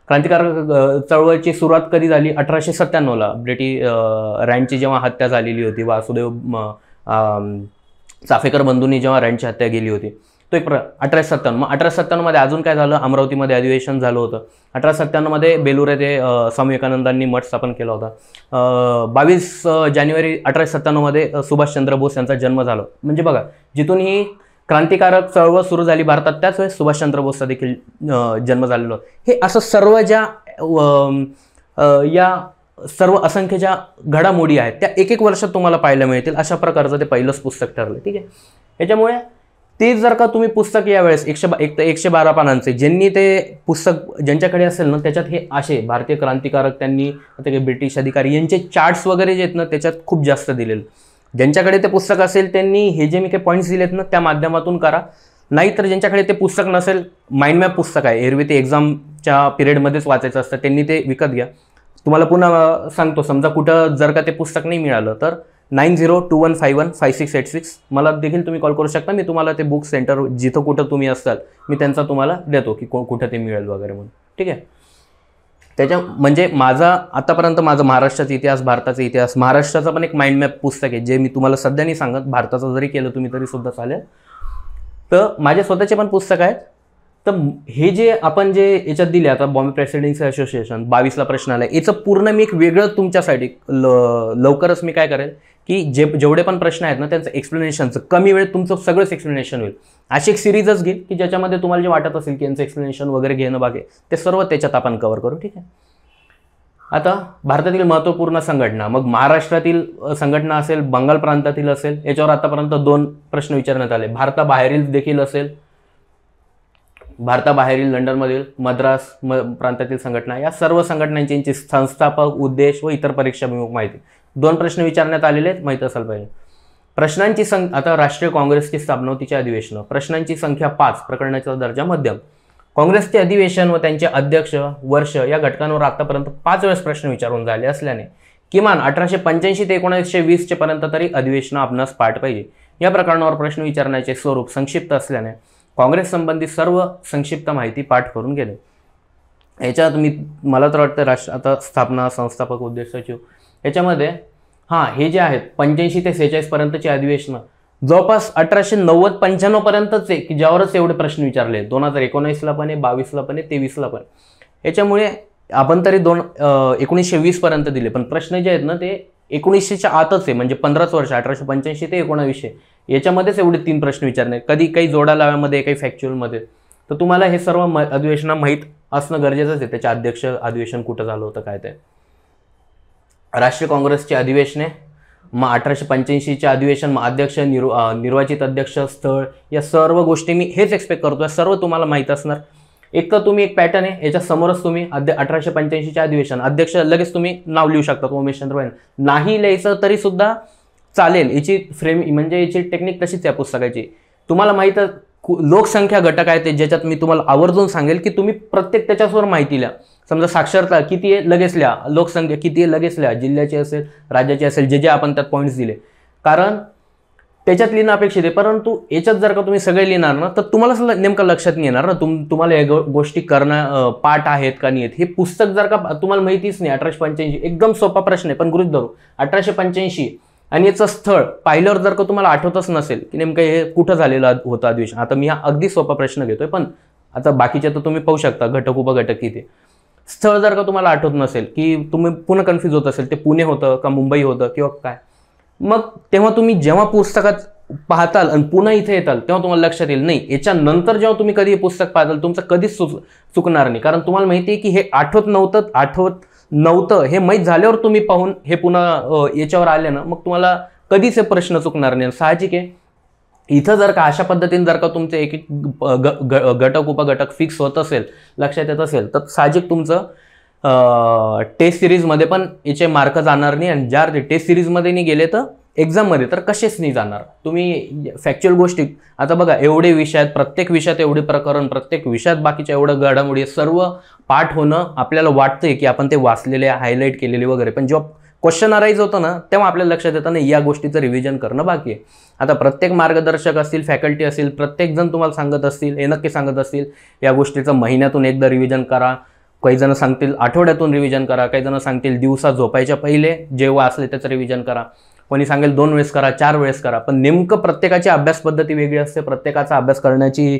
क्रांतिकारक चळवळीची सुरुवात कधी झाली, 1897ला ब्रिटिश रँडची जेव्हा हत्या झालेली होती, वासुदेव चाफेकर बंधूंनी जेव्हा रँडची हत्या गेली होती, तो एक 1897. मग 1897 मध्ये अजून काय झालं, अमरावतीमध्ये अधिवेशन झालं होतं. 1897 मध्ये बेलूर येथे स्वामी विवेकानंदांनी मठ स्थापन केला होता. 22 जानेवारी 1897 मध्ये सुभाषचंद्र बोस यांचा जन्म झाला. म्हणजे बघा, जिथून ही क्रांतिकारक चळवळ सुरू झाली भारतात त्याच वेळेस सुभाषचंद्र बोसचा देखील जन्म झालेला होता. हे असं सर्व ज्या या सर्व असंख्य ज्या घडामोडी आहेत त्या एक एक वर्षात तुम्हाला पाहायला मिळतील. अशा प्रकारचं ते पहिलंच पुस्तक ठरलं. ठीक आहे, त्याच्यामुळे ते जर का तुम्ही पुस्तक यावेळेस 112 पानांचे ज्यांनी ते पुस्तक ज्यांच्याकडे असेल ना, त्याच्यात हे असे भारतीय क्रांतिकारक, त्यांनी ब्रिटिश अधिकारी यांचे चार्ट्स वगैरे जे आहेत ना त्याच्यात खूप जास्त दिलेले. ज्यांच्याकडे ते पुस्तक असेल त्यांनी हे जे मी काही पॉईंट्स दिलेत ना त्या माध्यमातून करा. नाहीतर ज्यांच्याकडे ते पुस्तक नसेल, माइंड मॅप पुस्तक आहे, एरवी ते एक्झामच्या पिरियडमध्येच वाचायचं असतं, त्यांनी ते विकत घ्या. तुम्हाला पुन्हा सांगतो, समजा कुठं जर का ते पुस्तक नाही मिळालं तर 9021515686 मला देखील तुम्ही कॉल करू शकता. मी तुम्हाला ते बुक सेंटर जिथं कुठं तुम्ही असाल मी त्यांचा तुम्हाला देतो की कुठं ते मिळेल वगैरे म्हणून. ठीक आहे, म्हणजे आतापर्यंत माझं महाराष्ट्राचा इतिहास, भारताचा इतिहास, महाराष्ट्राचा पण एक माइंड मॅप पुस्तक आहे जे मी तुम्हाला सध्या नाही सांगत, भारताचं जरी केलं तुम्ही तरी सुद्धा चालेल. तर माझे स्वतःचे पण पुस्तक आहेत. तर हे जे आपण जे याच्यात दिले, आता बॉम्बे प्रेसिडेन्सी असोसिएशन 22ला प्रश्न आला, याचं पूर्ण मी एक वेगळं तुमच्यासाठी लवकरच मी काय करेल की जेवढे पण प्रश्न आहेत ना त्यांचं एक्सप्लेनेशनचं कमी वेळेत तुमचं सगळंच एक्सप्लेनेशन होईल. अशी एक सिरीजच घेईल की ज्याच्यामध्ये तुम्हाला जे वाटत असेल की यांचं एक्सप्लेनेशन वगैरे घेणं बाकी ते सर्व त्याच्यात आपण कव्हर करू. ठीक आहे, आता भारतातील महत्त्वपूर्ण संघटना, मग महाराष्ट्रातील संघटना असेल, बंगाल प्रांतातील असेल, याच्यावर आतापर्यंत 2 प्रश्न विचारण्यात आले. भारताबाहेरील देखील असेल, भारताबाहेरील लंडनमधील मद्रास प्रांतातील संघटना, या सर्व संघटनांची संस्थापक, उद्देश व इतर परीक्षाभिमुख माहिती 2 प्रश्न विचारण्यात आलेले आहेत, माहिती असायला पाहिजे. प्रश्नांची आता राष्ट्रीय काँग्रेसची स्थापना, तिचे अधिवेशन, प्रश्नांची संख्या 5, प्रकरणाचा दर्जा मध्यम. काँग्रेसचे अधिवेशन व त्यांचे अध्यक्ष, वर्ष या घटकांवर आतापर्यंत 5 वेळेस प्रश्न विचारून झाले असल्याने किमान 1885 ते 1920 पर्यंत तरी अधिवेशन आपणास पाठ पाहिजे. या प्रकरणावर प्रश्न विचारण्याचे स्वरूप संक्षिप्त असल्याने काँग्रेस संबंधी सर्व संक्षिप्त माहिती पाठ करून गेले. याच्यात मला तर वाटतं आता स्थापना, संस्थापक, उद्देश, सचिव याच्यामध्ये हे जे आहेत 85 ते 46 पर्यंतची अधिवेशनं जवळपास 1890-95 पर्यंतच आहे की ज्यावरच एवढे प्रश्न विचारले. 2019ला पण आहे, 22ला पण आहे, 23ला पण. याच्यामुळे आपण तरी 1920 पर्यंत दिले, पण प्रश्न जे आहेत ना ते 1900च्या आतच आहे, म्हणजे 15 वर्ष 1885 ते 1920 याच्यामध्येच एवढे 3 प्रश्न विचारणे, कधी काही जोडा लाव्यामध्ये, काही फॅक्च्युअलमध्ये. तर तुम्हाला हे सर्व अधिवेशना माहीत असणं गरजेचंच आहे. त्याचे अध्यक्ष अधिवेशन कुठं झालं होतं काय ते. राष्ट्रीय काँग्रेसचे अधिवेशने, मग 1885चे अधिवेशन, मग अध्यक्ष, निर्वाचित अध्यक्ष, स्थळ, या सर्व गोष्टी मी हेच एक्सपेक्ट करतोय सर्व तुम्हाला माहीत असणार. एक तर तुम्ही एक पॅटर्न आहे, याच्या समोरच तुम्ही 1885चे अधिवेशन, अध्यक्ष लगेच तुम्ही नाव लिहू शकता उमेशचंद्र पाटील. नाही लिहायचं तरी सुद्धा चालेल, याची फ्रेम म्हणजे याची टेक्निक तशीच आहे पुस्तकाची. तुम्हाला माहीत लोकसंख्या घटक आहे ते ज्याच्यात मी तुम्हाला आवर्जून सांगेल की तुम्ही प्रत्येक त्याच्यासमोर माहिती लिहा. समजा साक्षरता किती आहे लगेच लिहा, लोकसंख्या किती आहे लगेच लिहा, जिल्ह्याची असेल, राज्याची असेल, जे आपण त्यात पॉईंट्स दिले, कारण त्याच्यात लिहिणं अपेक्षित आहे. परंतु याच्यात जर का तुम्ही सगळे लिहिणार ना तर तुम्हाला नेमकं लक्षात नाही येणार ना, तुम्हाला या गोष्टी करणं पाठ आहेत का नाही आहेत. हे पुस्तक जर का तुम्हाला माहितीच नाही, 1885 एकदम सोपा प्रश्न आहे, पण गृहीत धरू 1885 आणि याचं स्थळ पाहिल्यावर जर का तुम्हाला आठवतच नसेल की नेमकं हे कुठं झालेलं होतं अधिवेशन, आता मी हा अगदी सोपा प्रश्न घेतोय, पण आता बाकीचे तर तुम्ही पाहू शकता घटक उपघटक किती. स्थळ जर का तुम्हाला आठवत नसेल की तुम्ही पुन्हा कन्फ्यूज होत असेल ते पुणे होतं का मुंबई होतं किंवा काय, मग तेव्हा तुम्ही जेव्हा पुस्तकात पाहताल आणि पुन्हा इथे येताल तेव्हा तुम्हाला लक्षात येईल नाही याच्यानंतर जेव्हा तुम्ही कधी हे पुस्तक पाहताल तुमचं कधीच चुकणार नाही, कारण तुम्हाला माहिती आहे की हे आठवत नव्हतं हे माहीत झाल्यावर तुम्ही पाहून हे पुन्हा याच्यावर आले ना, मग तुम्हाला कधीच हे प्रश्न चुकणार नाही. साहजिक आहे इथं जर का अशा पद्धतीने जर का तुमचे एक एक घटक उपघटक फिक्स होत असेल, लक्षात येत असेल, तर साहजिक तुमचं टेस्ट सिरीजमध्ये पण याचे मार्क जाणार नाही, आणि ज्या टेस्ट सिरीजमध्ये नाही गेले तर एक्झाममध्ये तर कसेच नाही जाणार. तुम्ही फॅक्च्युअल गोष्टी आता बघा, एवढे विषय आहेत, प्रत्येक विषयात एवढे प्रकरण, प्रत्येक विषयात बाकीच्या एवढं घडामोडी, सर्व पाठ होणं आपल्याला वाटतंय की आपण ते वाचलेले हायलाईट केलेले वगैरे, पण जेव्हा क्वेश्चन अराईज होतं ना तेव्हा आपल्याला लक्षात येतं नाही या गोष्टीचं रिव्हिजन करणं बाकी आहे. आता प्रत्येक मार्गदर्शक असतील, फॅकल्टी असतील, प्रत्येकजण तुम्हाला सांगत असतील, हे नक्की सांगत असतील या गोष्टीचं महिन्यातून एकदा रिव्हिजन करा, काही जण सांगतील आठवड्यातून रिव्हिजन करा, काही जण सांगतील दिवसा झोपायच्या पहिले जेव्हा असले त्याचं रिव्हिजन करा, कोणी सांगेल 2 वेळेस करा, 4 वेळेस करा. पण नेमकं प्रत्येकाची अभ्यास पद्धती वेगळी असते, प्रत्येकाचा अभ्यास करण्याची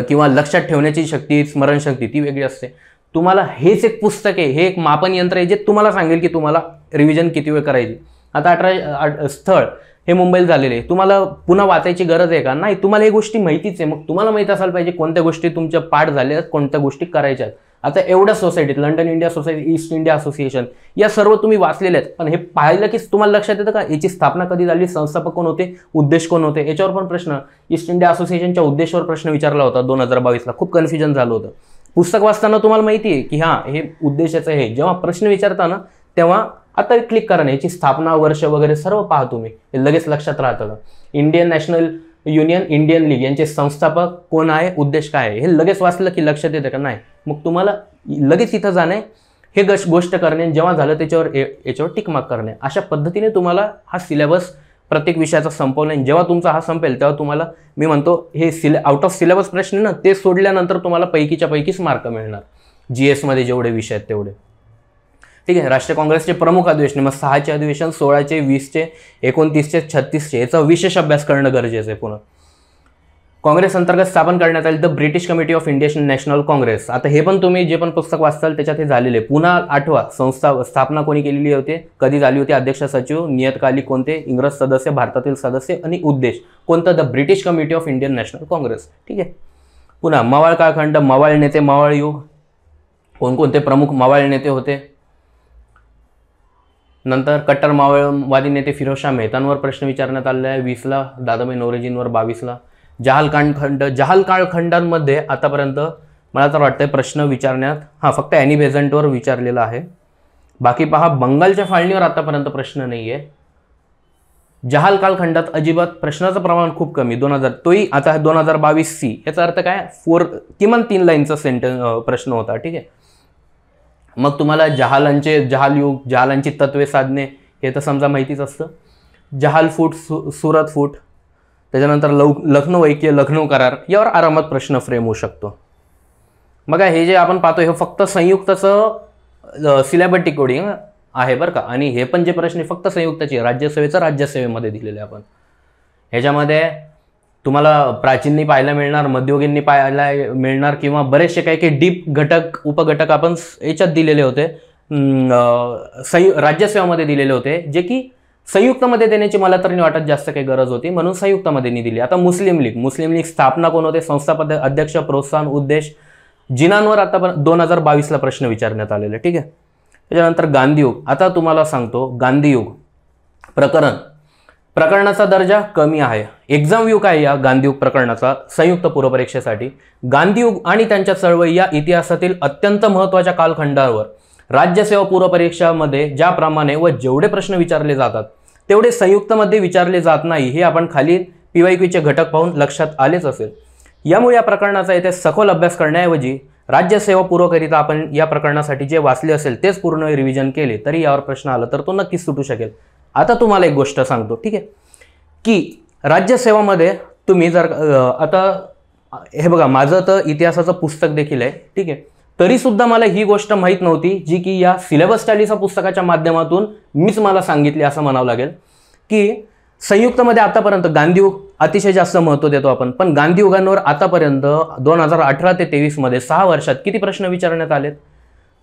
किंवा लक्षात ठेवण्याची शक्ती, स्मरणशक्ती ती वेगळी असते. तुम्हाला हेच एक पुस्तक आहे, हे एक मापन यंत्र आहे जे तुम्हाला सांगेल की तुम्हाला रिव्हिजन किती वेळ करायची. आता स्थळ हे मुंबईला झालेले आहे, तुम्हाला पुन्हा वाचायची गरज आहे का? नाही, तुम्हाला हे गोष्टी माहितीच आहे. मग तुम्हाला माहिती असायला पाहिजे कोणत्या गोष्टी तुमच्या पाठ झाल्या आहेत, कोणत्या गोष्टी करायच्या आहेत. आता एवढ्या सोसायटीत London India society, east India association या सर्व तुम्ही वाचलेले आहेत, पण हे पाहिलं की तुम्हाला लक्षात येतं का याची स्थापना कधी झाली, संस्थापक कोण होते, उद्देश कोण होते, याच्यावर पण प्रश्न. ईस्ट इंडिया असोसिएशनच्या उद्देशावर प्रश्न विचारला होता 2022ला, खूप कन्फ्युजन झालं होतं. पुस्तक वाचताना तुम्हाला माहिती आहे की हां हे उद्देशाचं आहे, जेव्हा प्रश्न विचारताना तेव्हा आता क्लिक करा, याची स्थापना वर्ष वगैरे सर्व पहा तुम्ही, हे लगेच लक्षात राहतं. Indian national union, Indian league यांचे संस्थापक कोण आहे, उद्देश काय आहे, हे लगेच वाचलं की लक्षात येतं का? नाही, मग तुम्हाला लगेच इथं जाणे, हे गोष्ट करणे, जेव्हा झालं याच्यावर टिक मार्क करणे, अशा पद्धतीने तुम्हाला हा सिलेबस प्रत्येक विषयाचा संपवला. जेव्हा तुमचा हा संपेल तेव्हा तुम्हाला मी म्हणतो हे आउट ऑफ सिलेबस प्रश्न ना ते सोडल्यानंतर तुम्हाला पैकीच्या पैकीच मार्क मिळणार, GS मध्ये जेवढे विषय आहेत तेवढे. ठीक आहे. राष्ट्रीय काँग्रेसचे प्रमुख अधिवेशन, मग 6चे अधिवेशन, 16चे, 20चे, 29चे, 36चे याचा विशेष अभ्यास करणं गरजेचं आहे. पुन्हा काँग्रेस अंतर्गत स्थापन करण्यात आली the British committee of Indian national Congress. आता हे पण तुम्ही जे पण पुस्तक वाचताल त्याच्यात हे झालेले. पुन्हा आठवा, स्थापना कोणी केलेली होती, कधी झाली होती, अध्यक्ष, सचिव, नियतकालिक कोणते, इंग्रज सदस्य, भारतातील सदस्य आणि उद्देश कोणतं, the British committee of Indian national Congress. ठीक आहे. पुन्हा मवाळ काळखंड, मवाळ नेते, मवाळ युग, कोणकोणते प्रमुख मवाळ नेते होते. नंतर कट्टर मावळवादी नेते फिरोजशाह मेहतांवर प्रश्न विचारण्यात आलेला आहे 20ला, दादाभाई नौरोजींवर 22ला. जहाल काळखंडांमध्ये आतापर्यंत मला तर वाटतंय प्रश्न विचारण्यात फक्त ॲनी बेझंटवर विचारलेला आहे. बाकी पहा, बंगालच्या फाळणीवर आतापर्यंत प्रश्न नाही आहे. जहाल कालखंडात अजिबात प्रश्नाचं प्रमाण खूप कमी, 2000 तोही आता 2022C. याचा अर्थ काय, किमान 3 लाईनचा प्रश्न होता. ठीक आहे. मग तुम्हाला जहालयुग, जहालांची तत्वे साधने हे तर समजा माहितीच असतं. जहाल फूट, सुरत फूट, त्याच्यानंतर लखनौ ऐक्य, लखनौ करार यावर आरामात प्रश्न फ्रेम होऊ शकतो. मग हे जे आपण पाहतो हे फक्त संयुक्तचं सिलेबॅटिक कोडिंग आहे बरं का. आणि हे पण जे प्रश्न फक्त संयुक्तचे, राज्यसेवेचं राज्यसेवेमध्ये दिलेले आपण. ह्याच्यामध्ये तुम्हाला प्राचीननी पाहायला मिळणार, मध्ययुगींनी पाहायला मिळणार, किंवा बरेचसे काही डीप घटक उपघटक आपण याच्यात दिलेले होते, राज्यसेवामध्ये दिलेले होते, जे की संयुक्तमध्ये देण्याची मला तरी वाटत जास्त काही गरज होती, म्हणून संयुक्तमध्ये नाही दिली. आता मुस्लिम लीग स्थापना कोण होते, संस्थापक, अध्यक्ष, प्रोत्साहन, उद्देश, जिनांवर आता 2022ला प्रश्न विचारण्यात आलेले. ठीक आहे. त्याच्यानंतर गांधीयुग. आता तुम्हाला सांगतो, गांधीयुग प्रकरणाचा दर्जा कमी आहे. एक्झाम व्ह्यू काय या गांधीयुग प्रकरणाचा संयुक्त पूर्वपरीक्षेसाठी. गांधीयुग आणि त्यांच्या चळवळी या इतिहासातील अत्यंत महत्त्वाच्या कालखंडावर राज्यसेवा पूर्वपरीक्षामध्ये ज्याप्रमाणे व जेवढे प्रश्न विचारले जातात तेवढे संयुक्तमध्ये विचारले जात नाही, हे आपण खाली PYQचे घटक पाहून लक्षात आलेच असेल. यामुळे या प्रकरणाचा येथे सखोल अभ्यास करण्याऐवजी राज्यसेवा पूर्वकरिता आपण या प्रकरणासाठी जे वाचले असेल तेच पूर्ण रिव्हिजन केले तरी यावर प्रश्न आला तर तो नक्कीच सुटू शकेल. आता तुम्हाला एक गोष्ट सांगतो, ठीक आहे, की राज्यसेवामध्ये तुम्ही जर आता हे बघा, माझं तर इतिहासाचं पुस्तक देखील आहे. ठीक आहे. तरी सुद्धा मला ही गोष्ट माहीत नव्हती, जी की या सिलेबस टॅलीचा पुस्तकाच्या माध्यमातून मीच मला सांगितली असं म्हणावं लागेल, की संयुक्तमध्ये आतापर्यंत गांधीयुग अतिशय जास्त महत्त्व देतो आपण, पण गांधीयुगांवर आतापर्यंत 2018 ते 23 मध्ये 6 वर्षात किती प्रश्न विचारण्यात आलेत?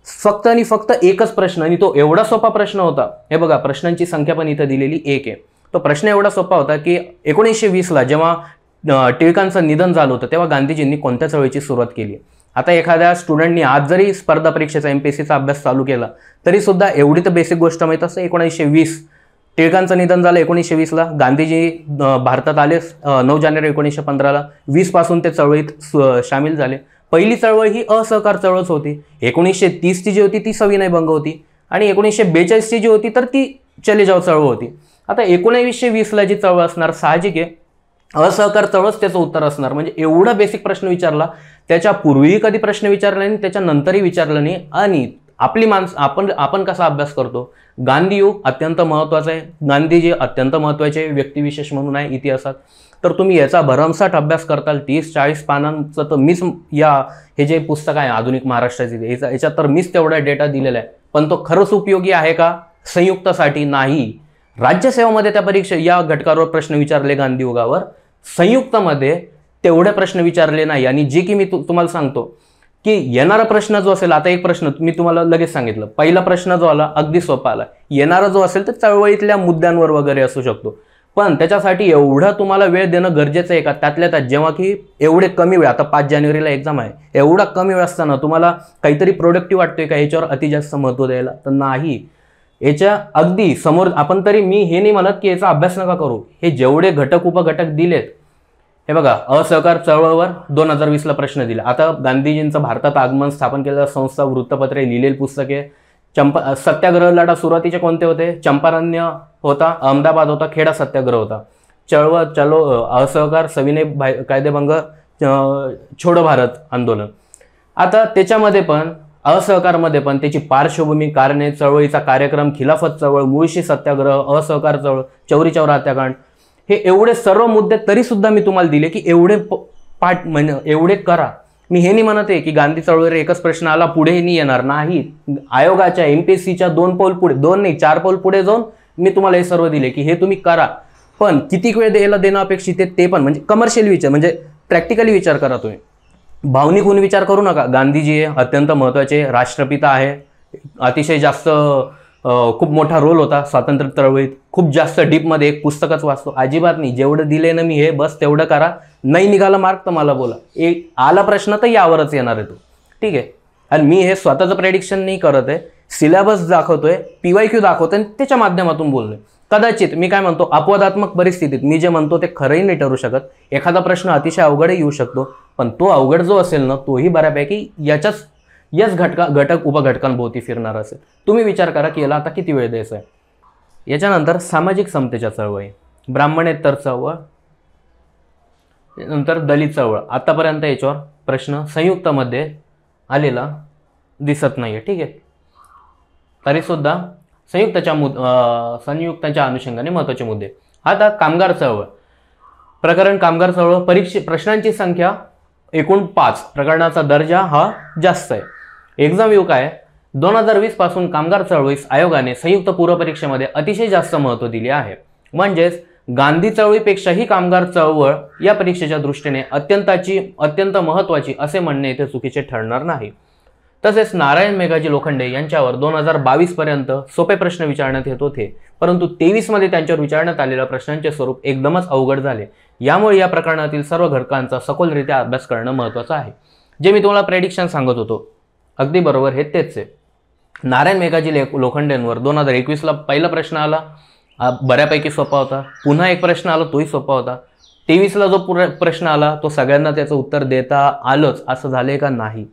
फक्त आणि फक्त एकच प्रश्न, आणि तो एवढा सोपा प्रश्न होता. हे बघा, प्रश्नांची संख्या पण इथं दिलेली 1 आहे. तो प्रश्न एवढा सोपा होता की 1920ला जेव्हा टिळकांचं निधन झालं होतं तेव्हा गांधीजींनी कोणत्या चळवळीची सुरुवात केली. आता एखाद्या स्टुडंटनी आज जरी स्पर्धा परीक्षेचा MPSCचा अभ्यास चालू केला तरी सुद्धा एवढी तर बेसिक गोष्ट माहीत असते. 1920 टिळकांचं निधन झालं 1920ला. गांधीजी भारतात आले 9 जानेवारी 1915ला. 20 पासून ते चळवळीत सामील झाले. पहिली चळवळ ही असहकार चळवळच होती. 1930ची जी होती ती सविनय भंग होती, आणि 1942ची जी होती तर ती चले जाव चळवळ होती. आता 1920ला जी चळवळ असणार, साहजिक आहे असहकार चळवळच त्याचं उत्तर असणार. म्हणजे एवढा बेसिक प्रश्न विचारला, त्याच्या पूर्वीही कधी प्रश्न विचारला नाही, त्याच्यानंतरही विचारला नाही. आणि आपली आपण कसा अभ्यास करतो, गांधीयुग अत्यंत महत्त्वाचं आहे, गांधीजी अत्यंत महत्त्वाचे व्यक्तिविशेष म्हणून आहे इतिहासात. तर तुम्ही याचा भरमसाठ अभ्यास करताल. 30-40 पानांचं तर मीच हे जे पुस्तक आहे आधुनिक महाराष्ट्राचे याच्यात तर मीच तेवढा डेटा दिलेला आहे. पण तो खरंच उपयोगी आहे का संयुक्तसाठी? नाही. राज्यसेवामध्ये त्या परीक्षा या घटकावर प्रश्न विचारले गांधीयुगावर, संयुक्तमध्ये तेवढे प्रश्न विचारले नाही. आणि जे की मी तुम्हाला सांगतो की येणारा प्रश्न जो असेल, आता एक प्रश्न मी तुम्हाला लगेच सांगितलं, पहिला प्रश्न जो आला अगदी सोपा आला. येणारा जो असेल तर चळवळीतल्या मुद्द्यांवर वगैरे असू शकतो, पण त्याच्यासाठी एवढा तुम्हाला वेळ देणं गरजेचं आहे का? त्यातल्या त्यात जेव्हा की एवढे कमी वेळ, आता 5 जानेवारीला एक्झाम आहे, एवढा कमी वेळ असताना तुम्हाला काहीतरी प्रोडक्टिव्ह वाटतोय का याच्यावर अति जास्त महत्त्व द्यायला? तर नाही. याच्या अगदी समोर आपण तरी, मी हे नाही म्हणत की याचा अभ्यास नका करू, हे जेवढे घटक उपघटक दिलेत, हे बघा, असहकार चळवळीवर 2020ला प्रश्न दिला. आता गांधीजींचं भारतात आगमन, स्थापन केलेल्या संस्था, वृत्तपत्रे, लिहिलेली पुस्तके, सत्याग्रह लढा सुरुवातीचे कोणते होते? चंपारण्य होता, अहमदाबाद होता, खेडा सत्याग्रह होता, असहकार, सविनय कायदेभंग, छोडो भारत आंदोलन. आता त्याच्यामध्ये पण असहकारमध्ये पण त्याची पार्श्वभूमी, कारणे, चळवळीचा कार्यक्रम, खिलाफत चळवळ, मुळशी सत्याग्रह, असहकार चळवळ, चौरी चौरा हत्याकांड, हे एवढे सर्व मुद्दे तरी सुद्धा मी तुम्हाला दिले की एवढे पाठ म्हणजे एवढे करा. मी हे नाही म्हणत आहे की गांधी चळवळीवर एकच प्रश्न आला पुढे नाही येणार, नाही. आयोगाच्या MPSCच्या 2 पाऊल पुढे, 2 नाही 4 पाऊल पुढे जाऊन मी तुम्हाला हे सर्व दिले की हे तुम्ही करा. पण किती वेळ द्यायला देणं अपेक्षित आहे ते पण, म्हणजे कमर्शियल विचार, म्हणजे प्रॅक्टिकली विचार करा तुम्ही. भावनिक होऊन विचार करू नका. गांधीजी आहे, अत्यंत महत्त्वाचे राष्ट्रपिता आहे, अतिशय जास्त खूप मोठा रोल होता स्वातंत्र्य चळवळीत, खूप जास्त डीपमध्ये एक पुस्तकच वाचतो, अजिबात नाही. जेवढं दिले ना मी हे बस तेवढं करा. नाही निघाला मार्क तर मला बोला, एक आला प्रश्न तर यावरच येणार आहे तो, ठीक आहे. आणि मी हे स्वतःचं प्रेडिक्शन नाही करत आहे, सिलेबस दाखवतोय, PYQ दाखवतोय आणि त्याच्या माध्यमातून बोललोय. कदाचित मी काय म्हणतो, अपवादात्मक परिस्थितीत मी जे म्हणतो ते खरंही नाही ठरू शकत. एखादा प्रश्न अतिशय अवघडही येऊ शकतो, पण तो अवघड जो असेल ना तोही बऱ्यापैकी याच घटक उपघटकांभोवती फिरणार असेल. तुम्ही विचार करा की याला आता किती वेळ द्यायचा आहे. याच्यानंतर सामाजिक समतेच्या चळवळी, ब्राह्मणेतर चळवळ, नंतर दलित चळवळ. आतापर्यंत याच्यावर प्रश्न संयुक्तमध्ये आलेला दिसत नाहीये, ठीक आहे. तरी सुद्धा संयुक्ताच्या अनुषंगाने महत्त्वाचे मुद्दे. आता कामगार चळवळ प्रकरण, कामगार चळवळ प्रश्नांची संख्या एकूण 5, प्रकरणाचा दर्जा हा जास्त आहे. एक्झाम व्ह्यू काय, 2020 पासून कामगार चळवळीस आयोगाने संयुक्त पूर्व परीक्षेमध्ये अतिशय जास्त महत्त्व दिले आहे. म्हणजेच गांधी चळवळीपेक्षा ही कामगार चळवळ या परीक्षेच्या दृष्टीने अत्यंत महत्त्वाची असे म्हणणे येथे चुकीचे ठरणार नाही. तसेच नारायण मेघाजी लोखंडे यांच्यावर 2022 पर्यंत सोपे प्रश्न विचारण्यात येत होते, परंतु 23 मध्ये त्यांच्यावर विचारण्यात आलेल्या प्रश्नांचे स्वरूप एकदमच अवघड झाले. यामुळे या प्रकरणातील सर्व घटकांचा सखोलरित्या अभ्यास करणं महत्त्वाचं आहे. जे मी तुम्हाला प्रेडिक्शन सांगत होतो अगदी बरोबर हे तेच आहे. नारायण मेघाजी लोखंडेंवर 2021ला पहिला प्रश्न आला, बऱ्यापैकी सोपा होता. पुन्हा एक प्रश्न आला, तोही सोपा होता. 23ला जो प्रश्न आला तो सगळ्यांना त्याचं उत्तर देता आलंच असं झाले का? नाही.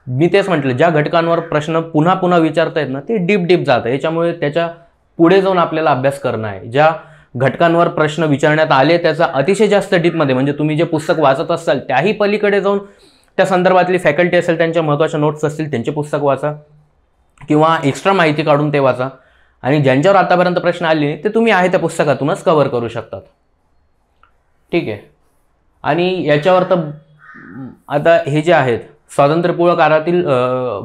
मी तेच म्हटलं, ज्या घटकांवर प्रश्न पुन्हा पुन्हा विचारता येत ना ते डीप जातं. याच्यामुळे त्याच्या पुढे जाऊन आपल्याला अभ्यास करणं आहे. ज्या घटकांवर प्रश्न विचारण्यात आले त्याचा अतिशय जास्त डीपमध्ये, म्हणजे तुम्ही जे पुस्तक वाचत असाल त्याही पलीकडे जाऊन त्या संदर्भातली फॅकल्टी असेल, त्यांच्या महत्त्वाच्या नोट्स असतील त्यांचे पुस्तक वाचा किंवा एक्स्ट्रा माहिती काढून ते वाचा. आणि ज्यांच्यावर आतापर्यंत प्रश्न आले ते तुम्ही आहे त्या पुस्तकातूनच कव्हर करू शकतात, ठीक आहे. आणि याच्यावर तर आता हे जे आहेत स्वातंत्र्यपूर्व काळातील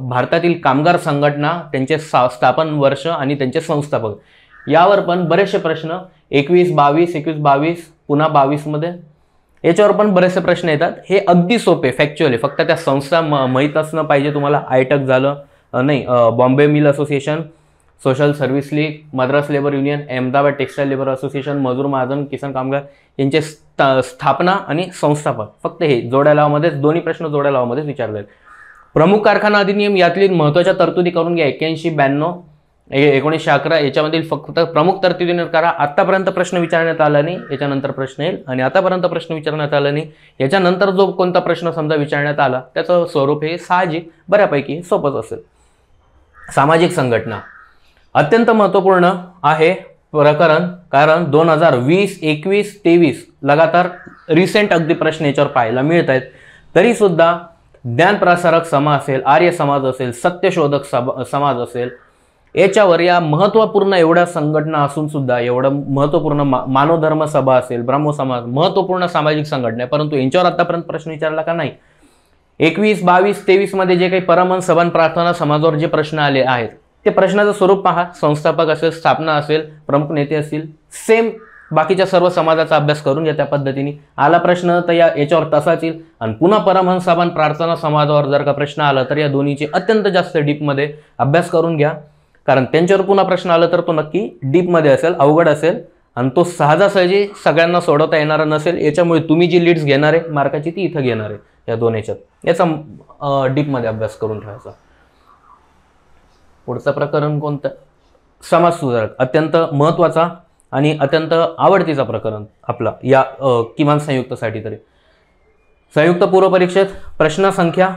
भारतातील कामगार संघटना, त्यांचे स्थापन वर्ष आणि त्यांचे संस्थापक, यावर पण बरेचसे प्रश्न 21-22 पुन्हा 22 मध्ये याच्यावर पण बरेचसे प्रश्न येतात. हे अगदी सोपे फॅक्च्युअली, फक्त त्या संस्था माहीत असणं पाहिजे तुम्हाला. आयटक झालं नाही, Bombay mill association, social service league, Madras labour union, Ahmedabad textile labour association, मजूर महाजन, किसान कामगार यांचे स्थापना आणि संस्थापक, फक्त हे जोड्या लावामध्येच, दोन्ही प्रश्न जोड्या लावामध्येच विचारले. प्रमुख कारखाना अधिनियम यातली महत्त्वाच्या तरतुदी करून घ्या. 81, 92, 1911 याच्यामधील फक्त प्रमुख तरतुदीने करा. आतापर्यंत प्रश्न विचारण्यात आला नाही, याच्यानंतर प्रश्न येईल, आणि आतापर्यंत प्रश्न विचारण्यात आला नाही, याच्यानंतर जो कोणता प्रश्न समजा विचारण्यात आला त्याचं स्वरूप हे साहजिक बऱ्यापैकी सोपंच असेल. सामाजिक संघटना अत्यंत महत्त्वपूर्ण आहे प्रकरण, कारण 2020, 21, 23 लगातार रिसेंट अगदी प्रश्न याच्यावर पाहायला मिळत आहेत. तरी सुद्धा ज्ञानप्रसारक समाज असेल, आर्य समाज असेल, सत्यशोधक समाज असेल, याच्यावर या महत्त्वपूर्ण एवढ्या संघटना असून सुद्धा, एवढं महत्त्वपूर्ण मानवधर्म सभा असेल, ब्रह्म समाज, महत्त्वपूर्ण सामाजिक संघटना आहे, परंतु यांच्यावर आतापर्यंत प्रश्न विचारला का नाही. 21, 22, 23 मध्ये जे काही परमहंस सभा प्रार्थना समाजावर जे प्रश्न आले आहेत ते प्रश्नाचं स्वरूप पहा. संस्थापक असेल, स्थापना असेल, प्रमुख नेते असतील, सेम बाकीच्या सर्व समाजाचा अभ्यास करून घ्या. त्या पद्धतीने आला प्रश्न तर याच्यावर तसाच येईल. आणि पुन्हा परमहंस सभा प्रार्थना समाजावर जर का प्रश्न आला तर या दोन्हीचे अत्यंत जास्त डीपमध्ये अभ्यास करून घ्या, कारण त्यांच्यावर पुन्हा प्रश्न आला तर तो नक्की डीपमध्ये असेल, अवघड असेल, आणि तो सहजासहजी सगळ्यांना सोडवता येणारा नसेल. याच्यामुळे तुम्ही जी लीड्स घेणार आहे मार्काची ती इथं घेणार आहे या दोन याच्यात. याचा डीपमध्ये अभ्यास करून ठेवायचा. पुढचं प्रकरण कोणतं? समाज सुधारक, अत्यंत महत्त्वाचा आणि अत्यंत आवडतीचा प्रकरण आपला या किमान संयुक्तसाठी तरी. संयुक्त पूर्व परीक्षेत प्रश्न संख्या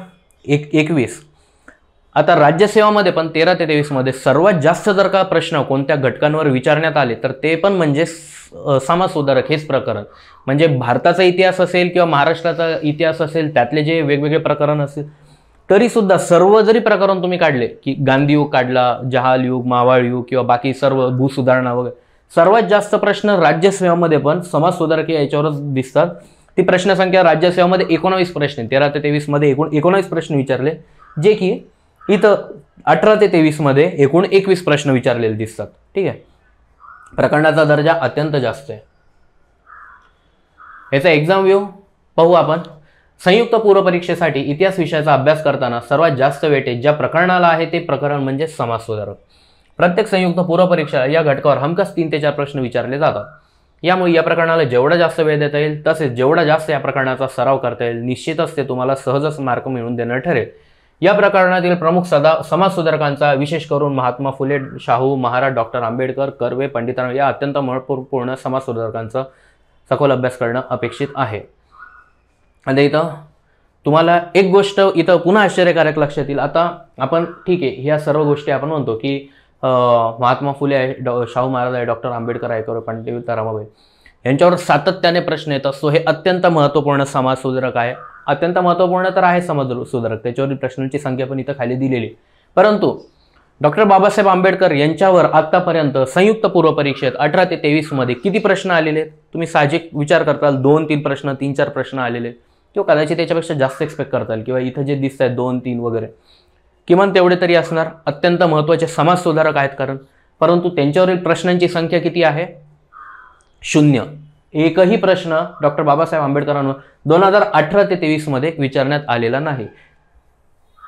21. आता राज्यसेवामध्ये पण 13 ते 23 मध्ये सर्वात जास्त जर का प्रश्न कोणत्या घटकांवर विचारण्यात आले तर ते पण म्हणजे समाज सुधारक हेच प्रकरण. म्हणजे भारताचा इतिहास असेल किंवा महाराष्ट्राचा इतिहास असेल, त्यातले जे वेगवेगळे प्रकरण असेल, तरी सुद्धा सर्व जरी प्रकरण तुम्ही काढले, की गांधी युग काढला, जहाल युग, मावळ युग किंवा बाकी सर्व भूसुधारणा वगैरे, सर्वात जास्त प्रश्न राज्यसेवामध्ये पण समाज सुधारक याच्यावरच दिसतात. ती प्रश्न संख्या राज्यसेवामध्ये 19 प्रश्न, 13 ते 23 मध्ये एकूण 19 प्रश्न विचारले, जे की इथं 18 ते 23 मध्ये एकूण 21 प्रश्न विचारलेले दिसतात. ठीक आहे, प्रकरणाचा दर्जा अत्यंत जास्त आहे. याचा एक्झाम व्ह्यू पाहू आपण. संयुक्त पूर्व परीक्षेसाठी इतिहास विषयाचा अभ्यास करताना सर्वात जास्त वेटेज ज्या प्रकरणाला आहे ते प्रकरण म्हणजे समाज सुधारक. प्रत्येक संयुक्त पूर्व परीक्षा या घटकावर हमखास 3 ते 4 प्रश्न विचारले जातात. यामुळे या प्रकरणाला जेवढा जास्त वेळ देता येईल तसेच जेवढा जास्त या प्रकरणाचा सराव करता येईल, निश्चितच ते तुम्हाला सहजच मार्क मिळवून देणार ठरेल. या प्रकरणातील प्रमुख समाज सुधारकांचा विशेष करून महात्मा फुले, शाहू महाराज, डॉक्टर आंबेडकर, कर्वे, पंडितराव या अत्यंत महत्त्वपूर्ण समाज सुधारकांचा सखोल अभ्यास करणं अपेक्षित आहे. आणि इथं तुम्हाला एक गोष्ट इथं पुन्हा आश्चर्यकारक लक्षात येईल. आता आपण ठीक आहे, ह्या सर्व गोष्टी आपण म्हणतो की महात्मा फुले आहे, शाहू महाराज आहे, डॉक्टर आंबेडकर आहे, कर्वे, पंडित रमाबाई यांच्यावर सातत्याने प्रश्न येत असतो. हे अत्यंत महत्त्वपूर्ण समाज सुधारक आहे. अत्यंत महत्त्वपूर्ण तर आहे समाज सुधारक, त्याच्यावरील प्रश्नांची संख्या पण इथं खाली दिलेली. परंतु डॉक्टर बाबासाहेब आंबेडकर यांच्यावर आतापर्यंत संयुक्त पूर्व परीक्षेत 18 ते 23 मध्ये किती प्रश्न आलेले? तुम्ही साहजिक विचार करताल 2-3 प्रश्न, 3-4 प्रश्न आलेले, किंवा कदाचित त्याच्यापेक्षा जास्त एक्सपेक्ट करताल, किंवा इथं जे दिसत आहेत 2-3 वगैरे, किमान तेवढे तरी असणार. अत्यंत महत्त्वाचे समाज सुधारक आहेत कारण. परंतु त्यांच्यावरील प्रश्नांची संख्या किती आहे? 0. एकही प्रश्न डॉक्टर बाबासाहेब आंबेडकरांवर 2018 ते 23 मध्ये विचारण्यात आलेला नाही.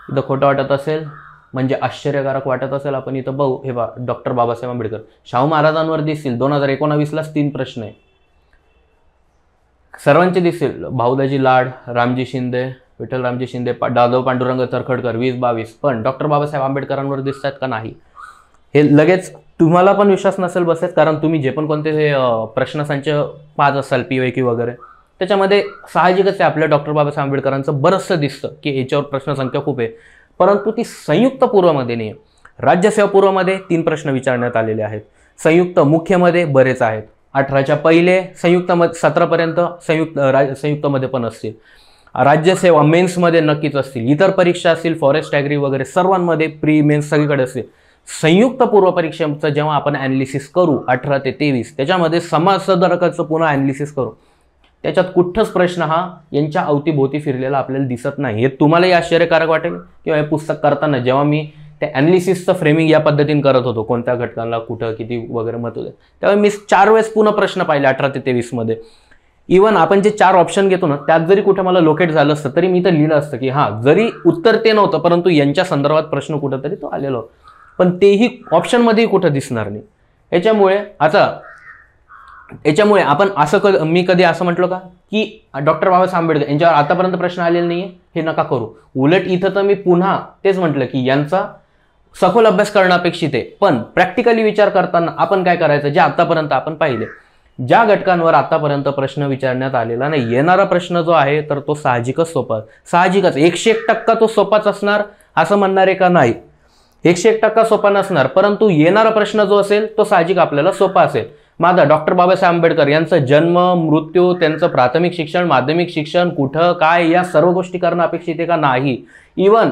इथं खोटं वाटत असेल, म्हणजे आश्चर्यकारक वाटत असेल, आपण इथं बघू. हे बघा, डॉक्टर बाबासाहेब आंबेडकर, शाहू महाराजांवर दिसतील 2019लाच 3 प्रश्न आहे. सर्वांचे दिसतील, भाऊदाजी लाड, रामजी शिंदे, विठ्ठल रामजी शिंदे, दादो पांडुरंग तरखडकर 20-22, पण डॉक्टर बाबासाहेब आंबेडकरांवर दिसतात का नाही? हे लगेच तुम्हाला पण विश्वास नसेल बसत, कारण तुम्ही जे पण कोणते प्रश्नसंच पाहत असाल PYQ वगैरे, त्याच्यामध्ये साहजिकच आहे आपल्या डॉक्टर बाबासाहेब आंबेडकरांचं बरंचसं दिसतं की याच्यावर प्रश्नसंख्या खूप आहे. परंतु ती संयुक्त पूर्वमध्ये नाही आहे. राज्यसेवा पूर्वमध्ये 3 प्रश्न विचारण्यात आलेले आहेत. संयुक्त मुख्यमध्ये बरेच आहेत. 18च्या पहिले संयुक्त 17पर्यंत संयुक्तमध्ये पण असतील. राज्यसेवा मेन्समध्ये नक्कीच असतील. इतर परीक्षा असतील, फॉरेस्ट ॲग्री वगैरे सर्वांमध्ये प्री मेन्स सगळीकडे असतील. संयुक्त पूर्व परीक्षेचं जेव्हा आपण ॲनालिसिस करू 18 ते 23, त्याच्यामध्ये समाज सुधारकाचं पुन्हा ॲनालिसिस करू. त्याच्यात कुठंच प्रश्न हा यांच्या अवतीभोवती फिरलेला आपल्याला दिसत नाही. हे तुम्हालाही आश्चर्यकारक वाटेल किंवा हे पुस्तक करताना जेव्हा मी त्या ॲनालिसिसचं फ्रेमिंग या पद्धतीने करत होतो, कोणत्या घटकांना कुठं किती वगैरे महत्त्व आहे, त्यावेळी मी 4 वेळेस पुन्हा प्रश्न पाहिले 18 ते 23 मध्ये. इवन आपण जे 4 ऑप्शन घेतो ना, त्यात जरी कुठे मला लोकेट झालं असतं तरी मी तर लिहिलं असतं की हां, जरी उत्तर ते नव्हतं परंतु यांच्या संदर्भात प्रश्न कुठंतरी तो आलेला होता, पण तेही ऑप्शनमध्येही कुठं दिसणार नाही. याच्यामुळे आपण असं मी कधी असं म्हटलं का की डॉक्टर बाबासाहेब आंबेडकर यांच्यावर आतापर्यंत प्रश्न आलेले नाहीये, हे नका करू. उलट इथं तर मी पुन्हा तेच म्हटलं की यांचा सखोल अभ्यास करणं अपेक्षित आहे, पण प्रॅक्टिकली विचार करताना आपण काय करायचं, जे आतापर्यंत आपण पाहिले, ज्या घटकांवर आतापर्यंत प्रश्न विचारण्यात आलेला नाही, येणारा प्रश्न जो आहे तर तो साहजिकच सोपा, साहजिकच 101% तो सोपाच असणार असं म्हणणारे का नाही, 101% सोपा नसणार, परंतु येणारा प्रश्न जो असेल तो साहजिक आपल्याला सोपा असेल. माझा डॉक्टर बाबासाहेब आंबेडकर यांचा जन्म, मृत्यू, त्यांचं प्राथमिक शिक्षण, माध्यमिक शिक्षण, कुठं काय, या सर्व गोष्टी करणं अपेक्षित आहे का नाही. इवन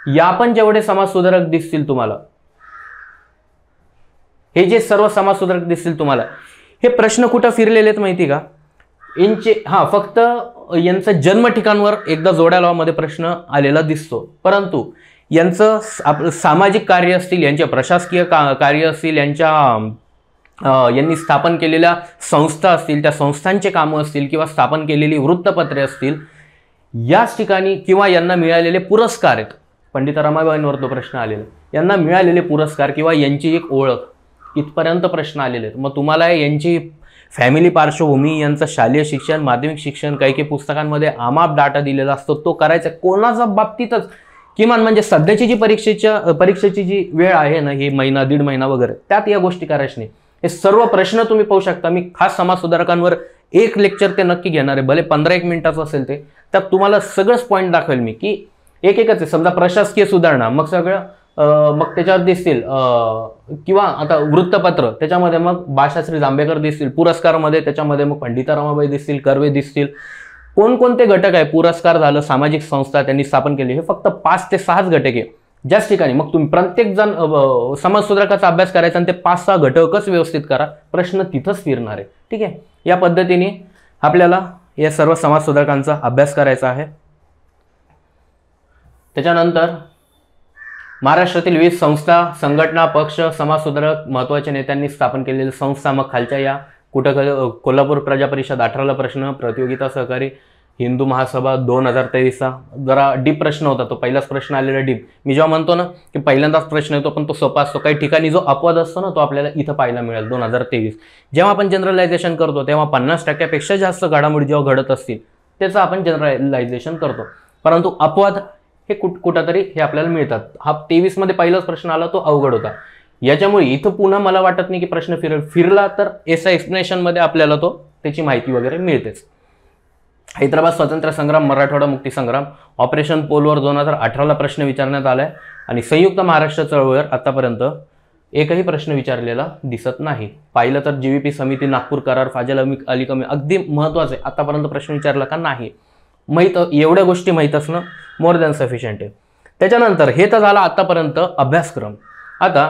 या पण जेवढे समाजसुधारक दिसतील तुम्हाला, हे जे सर्व समाजसुधारक दिसतील तुम्हाला, हे प्रश्न कुठं फिरलेले आहेत माहिती का, यांचे फक्त यांचं जन्म ठिकाणवर एकदा जोड्या लावामध्ये प्रश्न आलेला दिसतो, परंतु यांचं सामाजिक कार्य असतील, यांचे प्रशासकीय कार्य असतील, यांनी स्थापन केलेल्या संस्था असतील, त्या संस्थांचे कामं असतील किंवा स्थापन केलेली वृत्तपत्रे असतील, याच ठिकाणी किंवा यांना मिळालेले पुरस्कार आहेत. पंडित रमाबाईंवर तो प्रश्न आलेला, यांना मिळालेले पुरस्कार किंवा यांची एक ओळख, इथपर्यंत प्रश्न आलेले आहेत. मग तुम्हाला यांची फॅमिली पार्श्वभूमी, यांचं शालेय शिक्षण, माध्यमिक शिक्षण, काही पुस्तकांमध्ये आमाप डाटा दिलेला असतो, तो करायचा कोणाच्या बाबतीतच किमान म्हणजे सध्याची जी परीक्षेची जी वेळ आहे ना, ही महिना 1.5 महिना वगैरे, त्यात या गोष्टी करायच्या नाही. हे सर्व प्रश्न तुम्ही पाहू शकता. मी खास समाजसुधारकांवर एक लेक्चर ते नक्की घेणार आहे, भले 15-1 मिनिटाचं असेल ते, त्यात तुम्हाला सगळंच पॉईंट दाखवेल मी की एकच आहे. समजा प्रशासकीय सुधारणा, मग सगळं मग त्याच्यावर दिसतील, किंवा आता वृत्तपत्र, त्याच्यामध्ये मग भाषाश्री जांभेकर दिसतील, पुरस्कारमध्ये त्याच्यामध्ये मग पंडिता रमाबाई दिसतील, कर्वे दिसतील, कोणकोणते घटक आहे, पुरस्कार झालं, सामाजिक संस्था त्यांनी स्थापन केली, हे फक्त 5 ते 6 घटक आहे ज्याच ठिकाणी. मग तुम्ही प्रत्येक जण समाजसुधारकाचा अभ्यास करायचा आणि ते 5-6 घटकच व्यवस्थित करा, प्रश्न तिथंच फिरणार आहे. ठीक आहे, या पद्धतीने आपल्याला या सर्व समाजसुधारकांचा अभ्यास करायचा आहे. त्याच्यानंतर महाराष्ट्रातील विविध संस्था, संघटना, पक्ष, समाजसुधारक, महत्त्वाच्या नेत्यांनी स्थापन केलेल्या संस्था, मग खालच्या या कुठं कोल्हापूर प्रजा परिषद 18ला प्रश्न, प्रतियोगिता सहकारी, हिंदू महासभा 2023चा जरा डीप प्रश्न होता, तो पहिलाच प्रश्न आलेला डीप. मी जेव्हा म्हणतो ना की पहिल्यांदाच प्रश्न येतो पण तो सोपा असतो, काही ठिकाणी जो अपवाद असतो ना तो आपल्याला इथं पाहायला मिळेल. 2023 जेव्हा आपण जनरलायझेशन करतो तेव्हा 50%पेक्षा जास्त घडामोडी जेव्हा घडत असतील त्याचं आपण जनरलायझेशन करतो, परंतु अपवाद हे कुठंतरी हे आपल्याला मिळतात. हा 23 मध्ये पहिलाच प्रश्न आला, तो अवघड होता. याच्यामुळे इथं पुन्हा मला वाटत नाही की प्रश्न फिरला तर एसआय एक्सप्लेनेशन मध्ये आपल्याला तो त्याची माहिती वगैरे मिळतेच. हैदराबाद स्वातंत्र्य संग्राम, मराठवाडा मुक्ती संग्राम, ऑपरेशन पोलवर 2018ला प्रश्न विचारण्यात आलाय आणि संयुक्त महाराष्ट्र चळवळीवर आतापर्यंत एकही प्रश्न विचारलेला दिसत नाही. पाहिलं तर जीव्हीपी समिती, नागपूर करार, फाजल अली कमी, अगदी महत्त्वाचं आहे, आतापर्यंत प्रश्न विचारला का नाही माहीत, एवढ्या गोष्टी माहीत असणं मोर दॅन सफिशियंट आहे. त्याच्यानंतर हे तर झाला आतापर्यंत अभ्यासक्रम. आता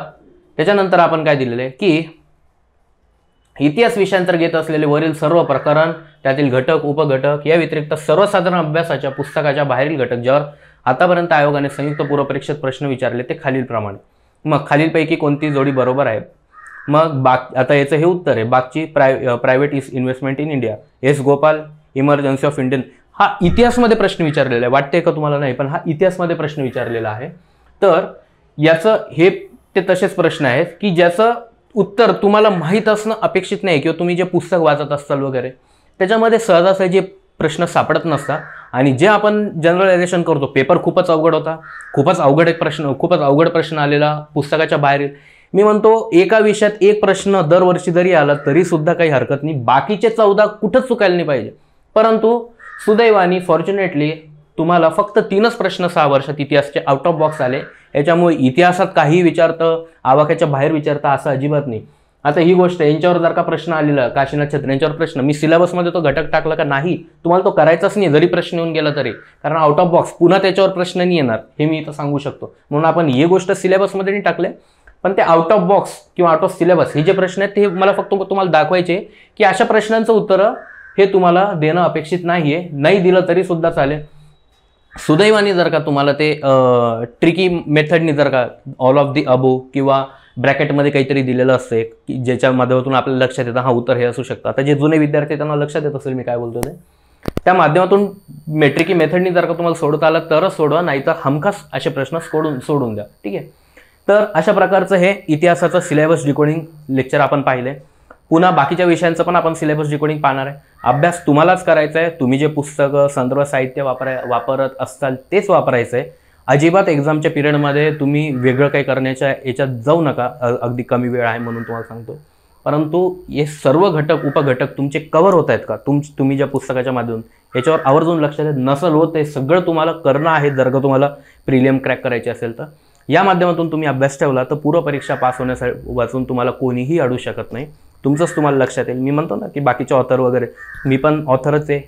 त्याच्यानंतर आपण काय दिलेलं आहे की इतिहास विषयांतर घेत असलेले वरील सर्व प्रकरण, त्यातील घटक, उपघटक या व्यतिरिक्त सर्वसाधारण अभ्यासाच्या पुस्तकाच्या बाहेरील घटक ज्यावर आतापर्यंत आयोगाने संयुक्त पूर्व परीक्षेत प्रश्न विचारले ते खालीलप्रमाणे. मग खालीलपैकी कोणती जोडी बरोबर आहे. मग आता याचं हे उत्तर आहे Bagchi, private investment in India, S Gopal, emergency of Indian. हा इतिहासमध्ये प्रश्न विचारलेला आहे, वाटते का तुम्हाला नाही, पण हा इतिहासमध्ये प्रश्न विचारलेला आहे. तर याचं हे ते तसेच प्रश्न आहेत की ज्याचं उत्तर तुम्हाला माहीत असणं अपेक्षित नाही, किंवा तुम्ही जे पुस्तक वाचत असाल वगैरे त्याच्यामध्ये सहजासहजी प्रश्न सापडत नसतात. आणि जे आपण जनरलायझेशन करतो, पेपर खूपच अवघड होता, खूपच अवघड प्रश्न आलेला पुस्तकाच्या बाहेर. मी म्हणतो एका विषयात एक प्रश्न दरवर्षी जरी आला तरी सुद्धा काही हरकत नाही, बाकीचे 14 कुठंच चुकायला नाही पाहिजे. परंतु सुदैवाने फॉर्च्युनेटली तुम्हाला फक्त 3च प्रश्न 6 वर्षात इतिहासचे आउट ऑफ बॉक्स आले. याच्यामुळे इतिहासात काही विचारतं, आवाक्याच्या बाहेर विचारतं असं अजिबात नाही. आता ही गोष्ट यांच्यावर जर का प्रश्न आलेला, काशीनाथ छत्रे यांच्यावर प्रश्न, मी सिलेबसमध्ये तो घटक टाकला का नाही, तुम्हाला तो करायचाच नाही जरी प्रश्न येऊन गेला तरी, कारण आउट ऑफ बॉक्स पुन्हा त्याच्यावर प्रश्न नाही येणार हे मी इथं सांगू शकतो. म्हणून आपण ही गोष्ट सिलेबसमध्ये नाही टाकले, पण ते आउट ऑफ बॉक्स किंवा आउट ऑफ सिलेबस हे जे प्रश्न आहेत ते मला फक्त तुम्हाला दाखवायचे की अशा प्रश्नांचं उत्तरं हे तुम्हाला देणं अपेक्षित नाही आहे, नाही दिलं तरी सुद्धा चालेल. सुदैवाने जर का तुम्हाला ते ट्रिकी मेथडनी जर का ऑल ऑफ दी अबो किंवा ब्रॅकेटमध्ये काहीतरी दिलेलं असते की ज्याच्या माध्यमातून आपल्याला लक्षात येतं हा उत्तर हे असू शकतं. आता जे जुने विद्यार्थी त्यांना लक्षात येत असेल मी काय बोलतो ते, त्या माध्यमातून मेट्रिकी मेथडनी जर का तुम्हाला सोडवता आलं तरच सोडवा, नाहीतर हमखास असे प्रश्न सोडून द्या. ठीक आहे. तर अशा प्रकारचं हे इतिहासाचं सिलेबस डिकोडिंग लेक्चर आपण पाहिले. पुन्हा बाकीच्या विषयांचं पण आपण सिलेबस डिकोडिंग पाहणार आहे. अभ्यास तुम्हालाच करायचा आहे. तुम्ही जे पुस्तकं संदर्भ साहित्य वापरत असताल तेच वापरायचं आहे. अजिबात एक्झामच्या पिरियडमध्ये तुम्ही वेगळं काही करण्याच्या याच्यात जाऊ नका. अगदी कमी वेळ आहे म्हणून तुम्हाला सांगतो. परंतु हे सर्व घटक उपघटक तुमचे कव्हर होत आहेत का तुम्ही ज्या पुस्तकाच्या माध्यमातून याच्यावर आवर्जून लक्ष देत नसल होत ते सगळं तुम्हाला करणं आहे जर का तुम्हाला प्रिलियम क्रॅक करायची असेल तर. या माध्यमातून तुम्ही अभ्यास ठेवला तर पूर्व परीक्षा पास होण्यासाठी वाचून तुम्हाला कोणीही अडू शकत नाही. तुमचंच तुम्हाला लक्षात येईल. मी म्हणतो ना की बाकीचे ऑथर वगैरे, मी पण ऑथरच आहे.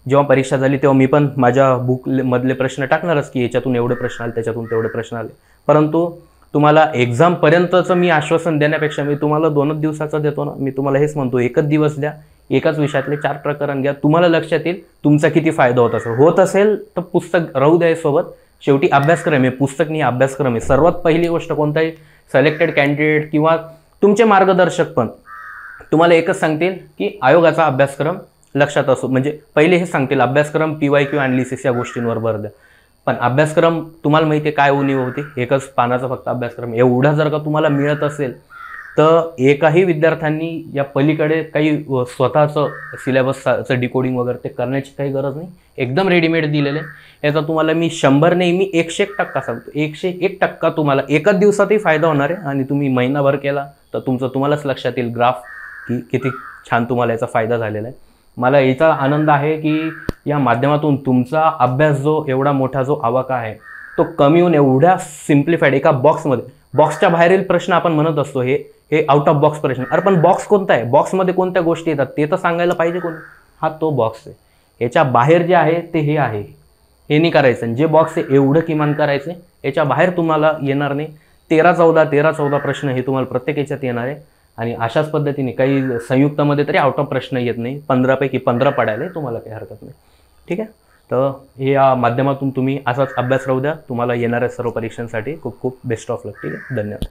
जेव्हा परीक्षा झाली तेव्हा मी पण माझ्या बुकमधले प्रश्न टाकणारच की याच्यातून एवढे प्रश्न आले, त्याच्यातून तेवढे प्रश्न आले. परंतु तुम्हाला एक्झामपर्यंतचं मी आश्वासन देण्यापेक्षा मी तुम्हाला 2 दिवसाचं देतो ना. मी तुम्हाला हेच म्हणतो, एकच दिवस द्या, एकाच विषयातले 4 प्रकरण घ्या, तुम्हाला लक्षात येईल तुमचा किती फायदा होत असेल तर पुस्तक राहू द्या सोबत. शेवटी अभ्यासक्रम आहे, पुस्तक नाही अभ्यासक्रम आहे. सर्वात पहिली गोष्ट कोणताही सिलेक्टेड कॅन्डिडेट किंवा तुमचे मार्गदर्शक पण तुम्हाला एकच सांगतील की आयोगाचा अभ्यासक्रम लक्षात असो, म्हणजे पहिले हे सांगतील अभ्यासक्रम PYQ अनालिसिस या गोष्टींवर भर द्या. पण अभ्यासक्रम तुम्हाला माहिती आहे काय उणीव होती, एकच पानाचा फक्त अभ्यासक्रम एवढा जर का तुम्हाला मिळत असेल तर एकाही विद्यार्थ्यांनी या पलीकडे काही स्वतःचं सिलेबसचं डिकोडिंग वगैरे ते करण्याची काही गरज नाही. एकदम रेडीमेड दिलेले. याचा तुम्हाला मी 100 नाही, मी 101% सांगतो. 101% तुम्हाला एकाच दिवसातही फायदा होणार आहे. आणि तुम्ही महिनाभर केला तर तुम्हालाच लक्षात येईल ग्राफ की किती छान तुम्हाला याचा फायदा झालेला आहे. मला याचा आनंद आहे की या माध्यमातून तुमचा अभ्यास जो एवढा मोठा जो आवाका आहे तो कमी होऊन एवढ्या सिम्प्लिफाईड एका बॉक्समध्ये, बॉक्सच्या बाहेरील प्रश्न आपण म्हणत असतो हे आउट ऑफ बॉक्स प्रश्न. अरे पण बॉक्स कोणता आहे, बॉक्समध्ये कोणत्या गोष्टी येतात ते तर सांगायला पाहिजे कोणी. हा तो बॉक्स आहे. याच्या बाहेर जे आहे ते हे आहे, हे नाही करायचं. जे बॉक्स आहे एवढं किमान करायचं, याच्या बाहेर तुम्हाला येणार नाही. 13-14 प्रश्न हे तुम्हाला प्रत्येक याच्यात येणार आहे. आणि अशाच पद्धतीने काही संयुक्तामध्ये तरी आउट ऑफ प्रश्न येत नाही. 15 पैकी 15 पडायला तुम्हाला काही हरकत नाही. ठीक आहे. तर हे या माध्यमातून तुम्ही असाच अभ्यास राहू द्या. तुम्हाला येणाऱ्या सर्व परीक्षांसाठी खूप खूप बेस्ट ऑफ लक. ठीक आहे. धन्यवाद.